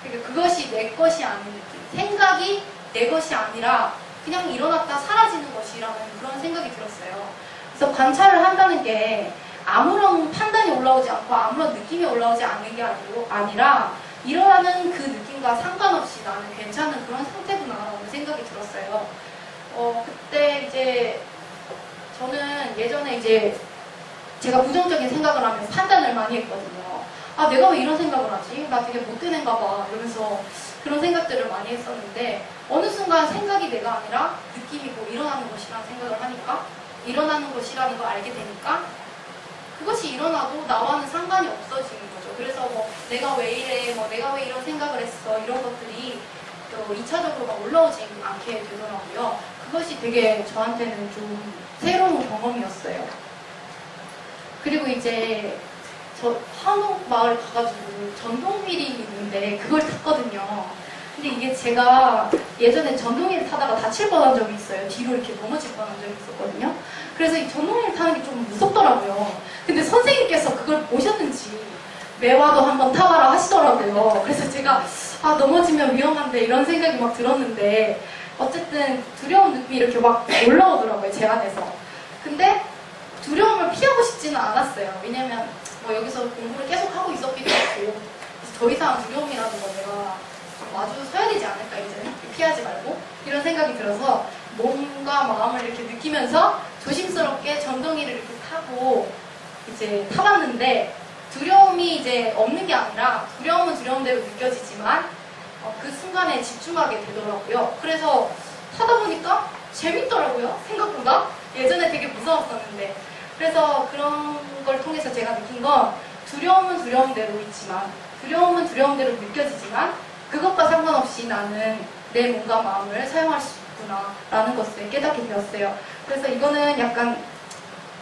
그러니까 그것이 내 것이 아닌 느낌. 생각이 내 것이 아니라 그냥 일어났다 사라지는 것이라는 그런 생각이 들었어요. 그래서 관찰을 한다는 게 아무런 판단이 올라오지 않고 아무런 느낌이 올라오지 않는 게 아니라 일어나는 그 느낌과 상관없이 나는 괜찮은 그런 상태구나라는 생각이 들었어요. 그때 이제 저는 예전에 이제 제가 부정적인 생각을 하면 판단을 많이 했거든요. 내가 왜 이런 생각을 하지? 나 되게 못된 애인가 봐. 이러면서 그런 생각들을 많이 했었는데 어느 순간 생각이 내가 아니라 느낌이고 일어나는 것이라는 생각을 하니까 일어나는 것이라는 걸 알게 되니까 그것이 일어나도 나와는 상관이 없어지는 거죠. 그래서 뭐 내가 왜 이래, 뭐 내가 왜 이런 생각을 했어 이런 것들이 또 2차적으로 막 올라오지 않게 되더라고요. 그것이 되게 저한테는 좀 새로운 경험이었어요. 그리고 이제 저 한옥마을 가가지고 전동휠이 있는데 그걸 탔거든요. 근데 이게 제가 예전에 전동휠 타다가 다칠 뻔한 적이 있어요. 뒤로 이렇게 넘어질 뻔한 적이 있었거든요. 그래서 이 전동휠 타는 게 좀 무섭더라고요. 근데 선생님께서 그걸 보셨는지 매화도 한번 타봐라 하시더라고요. 그래서 제가 넘어지면 위험한데 이런 생각이 막 들었는데 어쨌든 두려운 느낌이 이렇게 막 올라오더라고요. 제 안에서. 근데 두려움을 피하고 싶지는 않았어요. 왜냐면 뭐 여기서 공부를 계속 하고 있었기도 하고 더 이상 두려움이라는 거 내가 마주 서야 되지 않을까 이제 피하지 말고 이런 생각이 들어서 몸과 마음을 이렇게 느끼면서 조심스럽게 전동이를 이렇게 타고 이제 타봤는데 두려움이 이제 없는 게 아니라 두려움은 두려움대로 느껴지지만 그 순간에 집중하게 되더라고요. 그래서 타다 보니까 재밌더라고요. 생각보다 예전에 되게 무서웠었는데 그래서 그런 걸 통해서 제가 느낀 건 두려움은 두려움대로 있지만 두려움은 두려움대로 느껴지지만 그것과 상관없이 나는 내 몸과 마음을 사용할 수 있구나 라는 것을 깨닫게 되었어요. 그래서 이거는 약간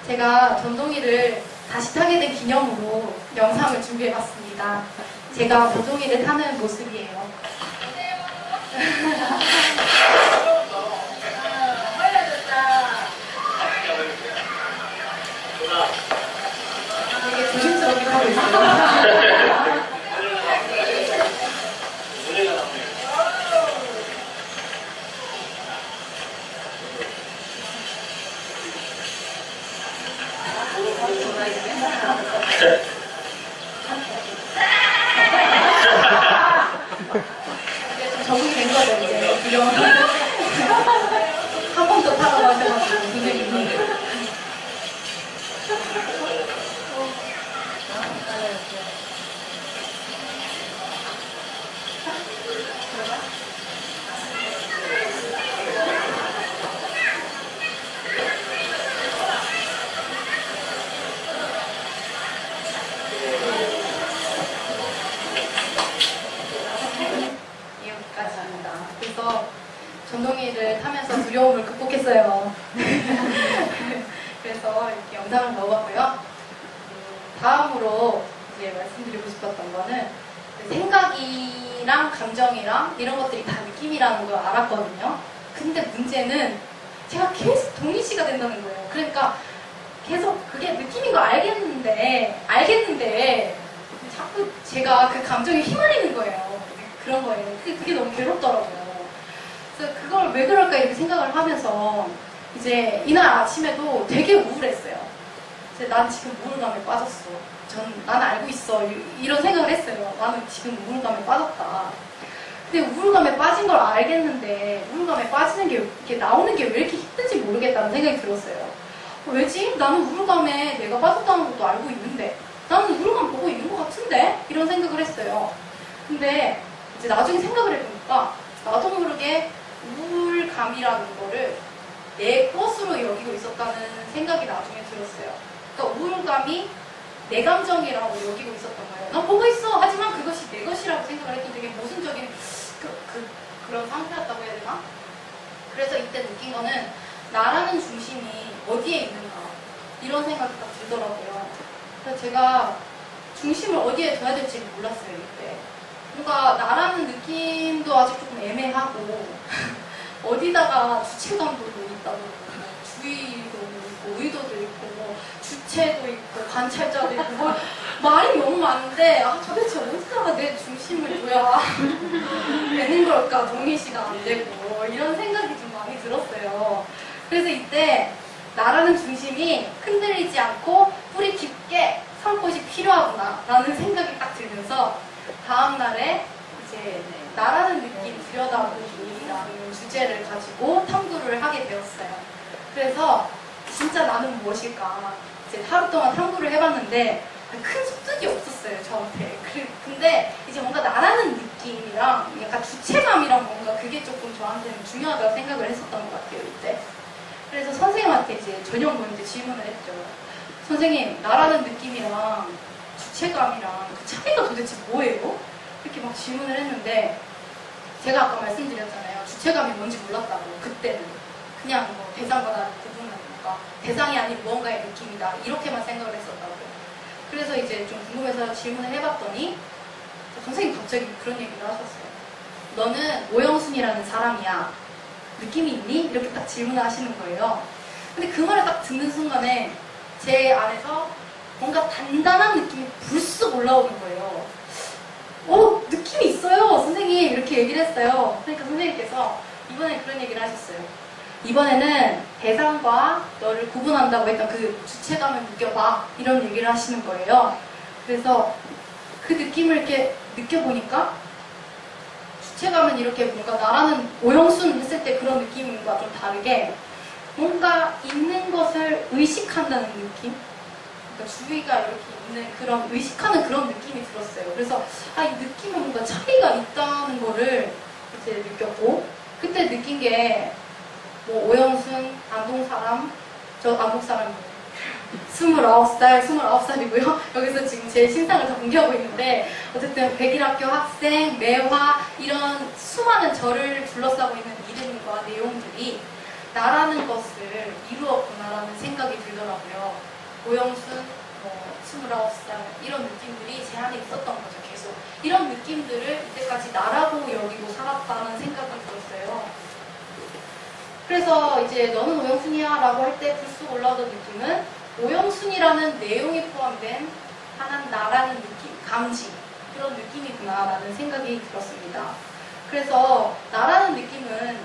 제가 전동이를 다시 타게 된 기념으로 영상을 준비해봤습니다. 제가 전동이를 타는 모습이에요. 되게 조심스럽게 타고 있어요. 이제 좀 적응이 된 거죠, 이제. 이런. 한 번 더 타고 가셔가지고, 선생님이. 여기까지입니다. 그래서 전동이를 타면서 두려움을 극복했어요. 그래서 이렇게 영상을 넣어봤고요. 다음으로 이제 말씀드리고 싶었던 거는 생각이랑 감정이랑 이런 것들이 다 느낌이라는 걸 알았거든요. 근데 문제는 제가 계속 동의시가 된다는 거예요. 그러니까 계속 그게 느낌인 거 알겠는데 자꾸 제가 그 감정에 휘말리는 거예요. 그런 거예요. 그게 너무 괴롭더라고요. 그래서 그걸 왜 그럴까 이렇게 생각을 하면서 이제 이날 아침에도 되게 우울했어요. 이제 난 지금 우울감에 빠졌어. 나는 알고 있어. 이런 생각을 했어요. 나는 지금 우울감에 빠졌다. 근데 우울감에 빠진 걸 알겠는데 우울감에 빠지는 게 이렇게 나오는 게 왜 이렇게 힘든지 모르겠다는 생각이 들었어요. 왜지? 나는 우울감에 내가 빠졌다는 것도 알고 있는데 나는 우울감 보고 있는 것 같은데? 이런 생각을 했어요. 근데 이제 나중에 생각을 해보니까 나도 모르게 우울감이라는 거를 내 것으로 여기고 있었다는 생각이 나중에 들었어요. 그러니까 우울감이 내 감정이라고 여기고 있었던 거예요. 난 보고 있어. 하지만 그것이 내 것이라고 생각을 했던 되게 모순적인 그런 상태였다고 해야 되나? 그래서 이때 느낀 거는 나라는 중심이 어디에 있는가 이런 생각이 딱 들더라고요. 그래서 제가 중심을 어디에 둬야 될지 몰랐어요. 이때 뭔가 나라는 느낌도 아직 조금 애매하고 어디다가 주체감도 있다고 주의도 있고 의도도 있고 뭐 주체도 있고 관찰자도 있고 뭐 말이 너무 많은데 도대체 어디다가 내 중심을 둬야 되는 걸까? 동의시가 안 되고 이런 생각이 좀 많이 들었어요. 그래서 이때 나라는 중심이 흔들리지 않고 뿌리 깊게 산 곳이 필요하구나 라는 생각이 딱 들면서 다음날에 이제 나라는 느낌 들여다보기라는 주제를 가지고 탐구를 하게 되었어요. 그래서 진짜 나는 무엇일까 이제 하루 동안 탐구를 해봤는데 큰 습득이 없었어요 저한테. 근데 이제 뭔가 나라는 느낌이랑 약간 주체감이랑 뭔가 그게 조금 저한테는 중요하다고 생각을 했었던 것 같아요 이때. 그래서 선생님한테 이제 저녁 이제 질문을 했죠. 선생님, 나라는 느낌이랑 주체감이랑 그 차이가 도대체 뭐예요? 이렇게 막 질문을 했는데 제가 아까 말씀드렸잖아요. 주체감이 뭔지 몰랐다고. 그때는 그냥 뭐 대상과 나를 구분하니까 대상이 아닌 무언가의 느낌이다 이렇게만 생각을 했었다고. 그래서 이제 좀 궁금해서 질문을 해봤더니 선생님 갑자기 그런 얘기를 하셨어요. 너는 오영순이라는 사람이야. 느낌이 있니? 이렇게 딱 질문을 하시는 거예요. 근데 그 말을 딱 듣는 순간에 제 안에서 뭔가 단단한 느낌이 불쑥 올라오는 거예요. 느낌이 있어요 선생님 이렇게 얘기를 했어요. 그러니까 선생님께서 이번에 그런 얘기를 하셨어요. 이번에는 대상과 너를 구분한다고 했던 그 주체감을 느껴봐 이런 얘기를 하시는 거예요. 그래서 그 느낌을 이렇게 느껴보니까 주체감은 이렇게 뭔가 나라는 오영순 했을 때 그런 느낌과 좀 다르게 뭔가 있는 것을 의식한다는 느낌? 그러니까 주위가 이렇게 있는 그런 의식하는 그런 느낌이 들었어요. 그래서 이 느낌에 뭔가 차이가 있다는 거를 이제 느꼈고 그때 느낀 게 뭐 오영순, 안동 사람, 저 안동 사람이에요. 29살이고요. 여기서 지금 제 신상을 다 공개하고 있는데 어쨌든 백일학교 학생, 매화 이런 수많은 저를 둘러싸고 있는 이름과 내용들이 나라는 것을 이루었구나라는 생각이 들더라고요. 오영순, 29살 이런 느낌들이 제 안에 있었던 거죠. 계속 이런 느낌들을 이때까지 나라고 여기고 살았다는 생각이 들었어요. 그래서 이제 너는 오영순이야 라고 할 때 불쑥 올라오던 느낌은 오영순이라는 내용이 포함된 하나는 나라는 느낌, 감지 그런 느낌이구나 라는 생각이 들었습니다. 그래서 나라는 느낌은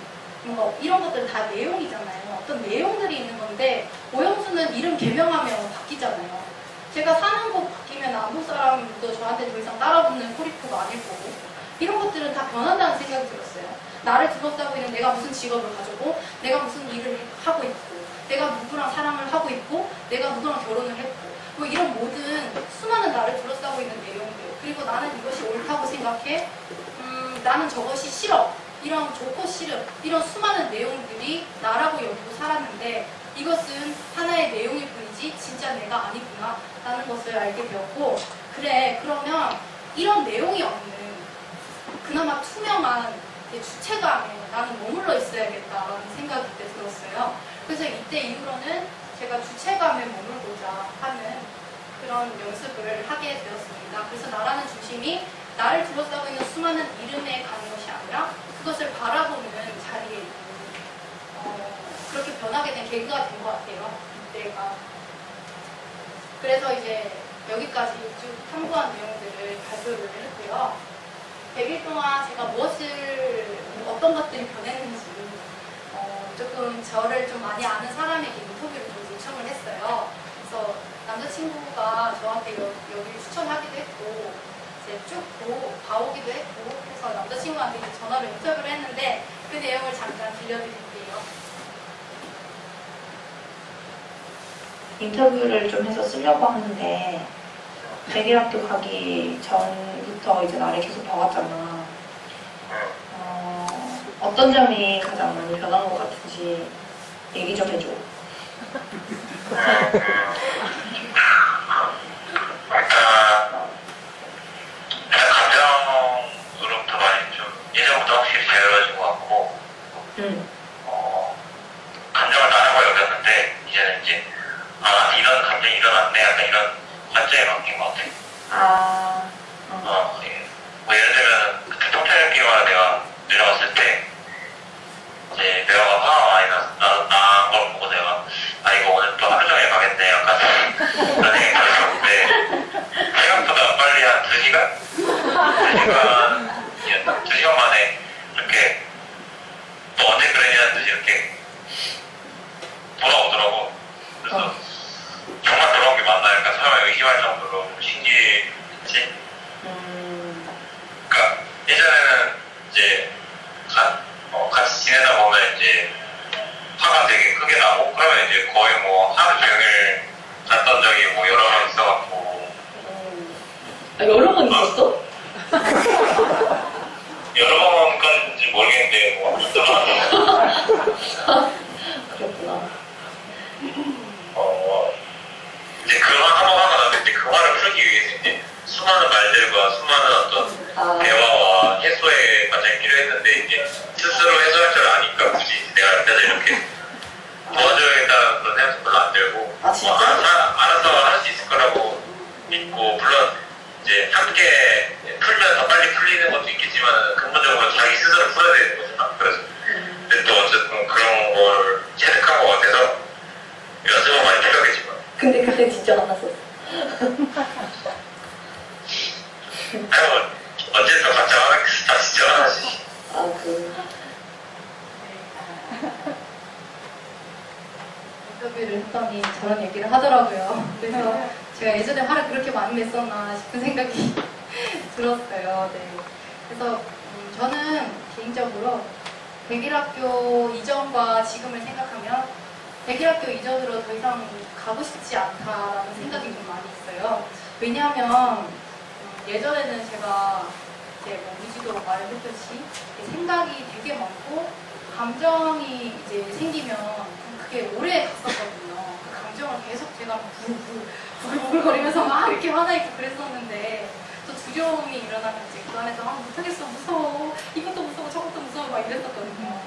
뭔가 이런 것들은 다 내용이잖아요. 어떤 내용들이 있는 건데 오영순은 이름 개명하면 바뀌잖아요. 제가 사는 곳 바뀌면 남북 사람도 저한테 더 이상 따라붙는 코리프가 아닐 거고 이런 것들은 다 변한다는 생각이 들었어요. 나를 둘러싸고 있는 내가 무슨 직업을 가지고 내가 무슨 일을 하고 있고 내가 누구랑 사랑을 하고 있고 내가 누구랑 결혼을 했고 뭐 이런 모든 수많은 나를 둘러싸고 있는 내용들 그리고 나는 이것이 옳다고 생각해 나는 저것이 싫어 이런 좋고 싫음 이런 수많은 내용들이 나라고 여기고 살았는데 이것은 하나의 내용일 뿐이지 진짜 내가 아니구나 라는 것을 알게 되었고 그래 그러면 이런 내용이 없는 그나마 투명한 주체감에 나는 머물러 있어야겠다라는 생각이 이때 들었어요. 그래서 이때 이후로는 제가 주체감에 머물고자 하는 그런 연습을 하게 되었습니다. 그래서 나라는 중심이 나를 둘러싸고 있는 수많은 이름에 가는 것이 아니라 그것을 바라보는 자리에 있고 그렇게 변하게 된 계기가 된 것 같아요. 이때가. 그래서 이제 여기까지 쭉 탐구한 내용들을 발표를 했고요. 100일 동안 제가 어떤 것들이 변했는지 조금 저를 좀 많이 아는 사람에게 인터뷰를 좀 요청을 했어요. 그래서 남자친구가 저한테 여기를 추천하기도 했고 이제 쭉 봐오기도 했고 그래서 남자친구한테 이제 전화로 인터뷰를 했는데 그 내용을 잠깐 들려드릴게요. 인터뷰를 좀 해서 쓰려고 하는데 100일학교 가기 전부터 이제 나를 계속 봐왔잖아. 어떤 점이 가장 많이 변한 것 같은지 얘기 좀 해줘. 일단 감정으로부터 많이 좀 예전부터 확실히 자유로워진 것 같고 감정을 다른 걸 여겼는데 이제는 이제 이런 감정이 일어났네 약간 이런 관점이 바뀐 것 같아. 뭐 예를 들면 그때 통찰기와 내가 내려왔을 때 이제 내가 화가 많이 난 걸 보고 내가 이거 오늘 또 하루 종일 가겠네 약간 그런 생각이 들었는데 생각보다 빨리 한 2시간 만에 이렇게 너 언제 그러냐는 듯이 이렇게 돌아오더라고. 그래서 정말 돌아온 게 맞나 약간 사람을 의심할 정도로 신기했지. 그러니까 예전에는 이제 같이 지내다 보면 이제 화가 되게 크게 나고 그러면 이제 거의 뭐 하루 종일 갔던 적이 뭐 여러 번 있어갖고. 여러 번 있었어? 여러 번까지인지 모르겠는데 뭐 있더라. 그렇구나. 이제 그 한번 화가 나면 이제 그 화를 풀기 위해서 이제 수많은 말들과 수많은 어떤 대화와 해소의 과정이 필요했는데 이제 스스로 해소할 줄 아니까 굳이 내가 옆에서 이렇게 도와줘야겠다는 그런 생각도 별로 안 들고 진짜? 알아서 할 수 있을 거라고 믿고 물론 이제 함께 풀면 더 빨리 풀리는 것도 있겠지만 근본적으로 자기 스스로 풀어야 되는 거잖아. 그래서 근데 또 어쨌든 그런 걸 체득한 것 같아서 연습은 많이 필요하겠지만 근데 그때 진짜 만났었어. 아유 어쨌든 같이 다 진짜 하나씩. 인터뷰를 했더니 저런 얘기를 하더라고요. 그래서 제가 예전에 화를 그렇게 많이 냈었나 싶은 생각이 들었어요. 네. 그래서 저는 개인적으로 100일학교 이전과 지금을 생각하면 100일학교 이전으로 더 이상 가고 싶지 않다라는 생각이 좀 많이 있어요. 왜냐하면 예전에는 제가 이제 뭐 미주도 말했듯이 생각이 되게 많고 감정이 이제 생기면 그게 오래 갔었거든요. 그 감정을 계속 제가 부글부글거리면서 막 이렇게 화나 있고 그랬었는데 또 두려움이 일어나면 이제 그 안에서 못하겠어 무서워 이것도 무서워 저것도 무서워 막 이랬었거든요.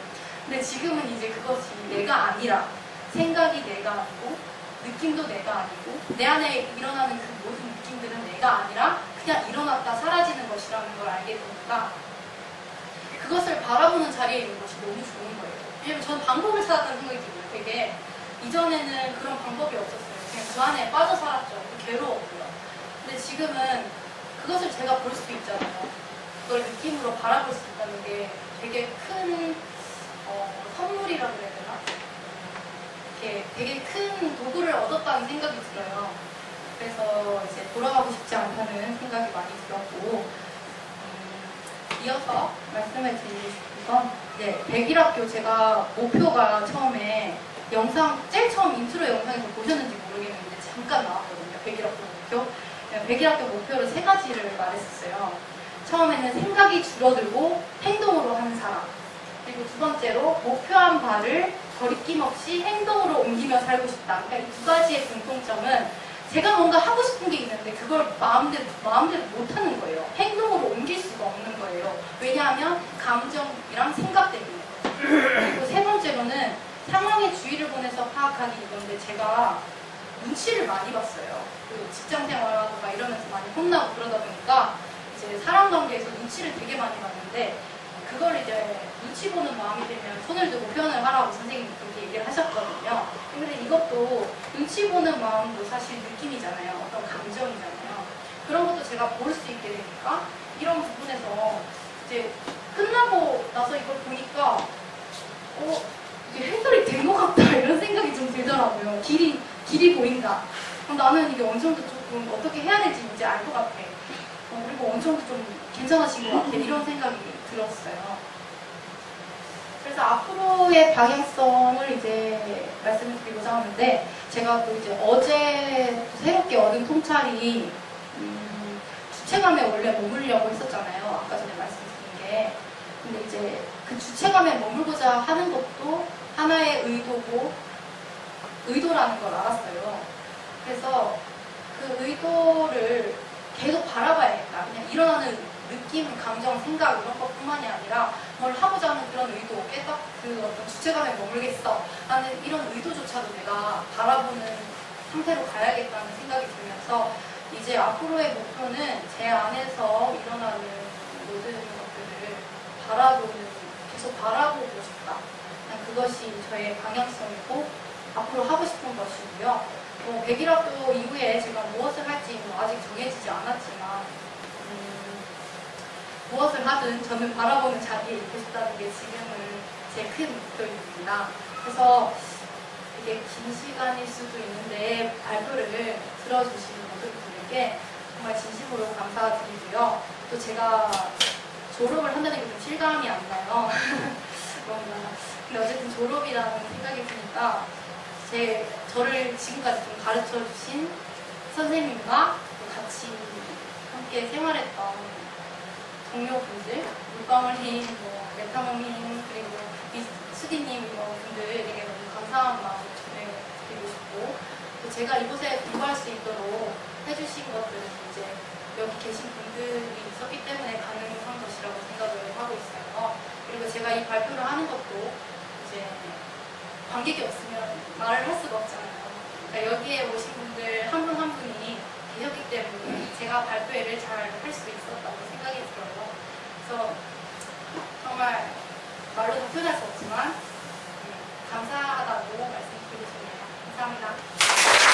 근데 지금은 이제 그것이 내가 아니라 생각이 내가 아니고 느낌도 내가 아니고 내 안에 일어나는 그 모든 느낌들은 내가 아니라 그냥 일어났다 사라지는 것이라는 걸 알게 되니까 그것을 바라보는 자리에 있는 것이 너무 좋은 거예요. 왜냐면 저는 방법을 찾았다는 생각이 들어요. 되게 이전에는 그런 방법이 없었어요. 그냥 그 안에 빠져 살았죠. 괴로웠고요. 근데 지금은 그것을 제가 볼 수 있잖아요. 그걸 느낌으로 바라볼 수 있다는 게 되게 큰 선물이라고 해야 되나? 이렇게 되게 큰 도구를 얻었다는 생각이 들어요. 그래서 이제 돌아가고 싶지 않다는 생각이 많이 들었고, 이어서 말씀을 드리고 싶은 건, 네, 101학교 제가 목표가 처음에 제일 처음 인트로 영상에서 보셨는지 모르겠는데 잠깐 나왔거든요. 101학교 목표. 101학교 목표로 3가지를 말했었어요. 처음에는 생각이 줄어들고 행동으로 하는 사람. 그리고 2번째로 목표한 바를 거리낌 없이 행동으로 옮기며 살고 싶다. 그러니까 이 2가지의 공통점은 제가 뭔가 하고 싶은 게 있는데 그걸 마음대로 못하는 거예요. 행동으로 옮길 수가 없는 거예요. 왜냐하면 감정이랑 생각 때문에. 그리고 3번째로는 상황의 주의를 보내서 파악하기 이건데 제가 눈치를 많이 봤어요. 그 직장 생활하고 막 이러면서 많이 혼나고 그러다 보니까 이제 사람 관계에서 눈치를 되게 많이 봤는데 그걸 이제 눈치 보는 마음이 들면 손을 들고 표현을 하라고 선생님이 그렇게 얘기를 하셨거든요. 근데 이것도 눈치 보는 마음도 사실 느낌이잖아요. 어떤 감정이잖아요. 그런 것도 제가 볼 수 있게 되니까 이런 부분에서 이제 끝나고 나서 이걸 보니까 이게 해결이 된 것 같다 이런 생각이 좀 들더라고요. 길이 보인다. 나는 이게 어느 정도 조금 어떻게 해야 될지 이제 알 것 같아. 그리고 어느 정도 좀 괜찮아진 것 같아. 이런 생각이 들었어요. 그래서 앞으로의 방향성을 이제 말씀을 드리고자 하는데 제가 또 이제 어제 새롭게 얻은 통찰이 주체감에 원래 머물려고 했었잖아요. 아까 전에 말씀드린 게. 근데 이제 그 주체감에 머물고자 하는 것도 하나의 의도라는 걸 알았어요. 그래서 그 의도를 계속 바라봐야겠다. 그냥 일어나는 느낌, 감정, 생각 이런 것뿐만이 아니라 뭘 하고자 하는 그런 의도, 깨닫 그 어떤 주체감에 머물겠어 하는 이런 의도조차도 내가 바라보는 상태로 가야겠다는 생각이 들면서 이제 앞으로의 목표는 제 안에서 일어나는 모든 것들을 계속 바라보고 싶다. 그것이 저의 방향성이고 앞으로 하고 싶은 것이고요. 101학교 이후에 제가 무엇을 할지 아직 정해지지 않았지만 무엇을 하든 저는 바라보는 자리에 있고 싶다는 게 지금은 제 큰 목표입니다. 그래서 이게 긴 시간일 수도 있는데 발표를 들어주시는 모든 분들께 정말 진심으로 감사드리고요. 또 제가 졸업을 한다는 게 좀 실감이 안 나요. 근데 어쨌든 졸업이라는 생각이 드니까 저를 지금까지 좀 가르쳐주신 선생님과 같이 함께 생활했던 동료분들, 물방울님, 메타몽님, 그리고 수디님 이런 분들에게 너무 감사한 마음을 전해드리고 싶고 또 제가 이곳에 공부할 수 있도록 해주신 것들은 이제 여기 계신 분들이 있었기 때문에 가능한 것이라고 생각을 하고 있어요. 그리고 제가 이 발표를 하는 것도 이제 관객이 없으면 말을 할 수가 없잖아요. 그러니까 여기에 오신 분들 한 분 한 분이 계셨기 때문에 제가 발표회를 잘 할 수 있었다고 생각이 들어요. 그래서 정말 말로도 표현할 수 없지만 감사하다고 말씀드리고 싶네요. 감사합니다.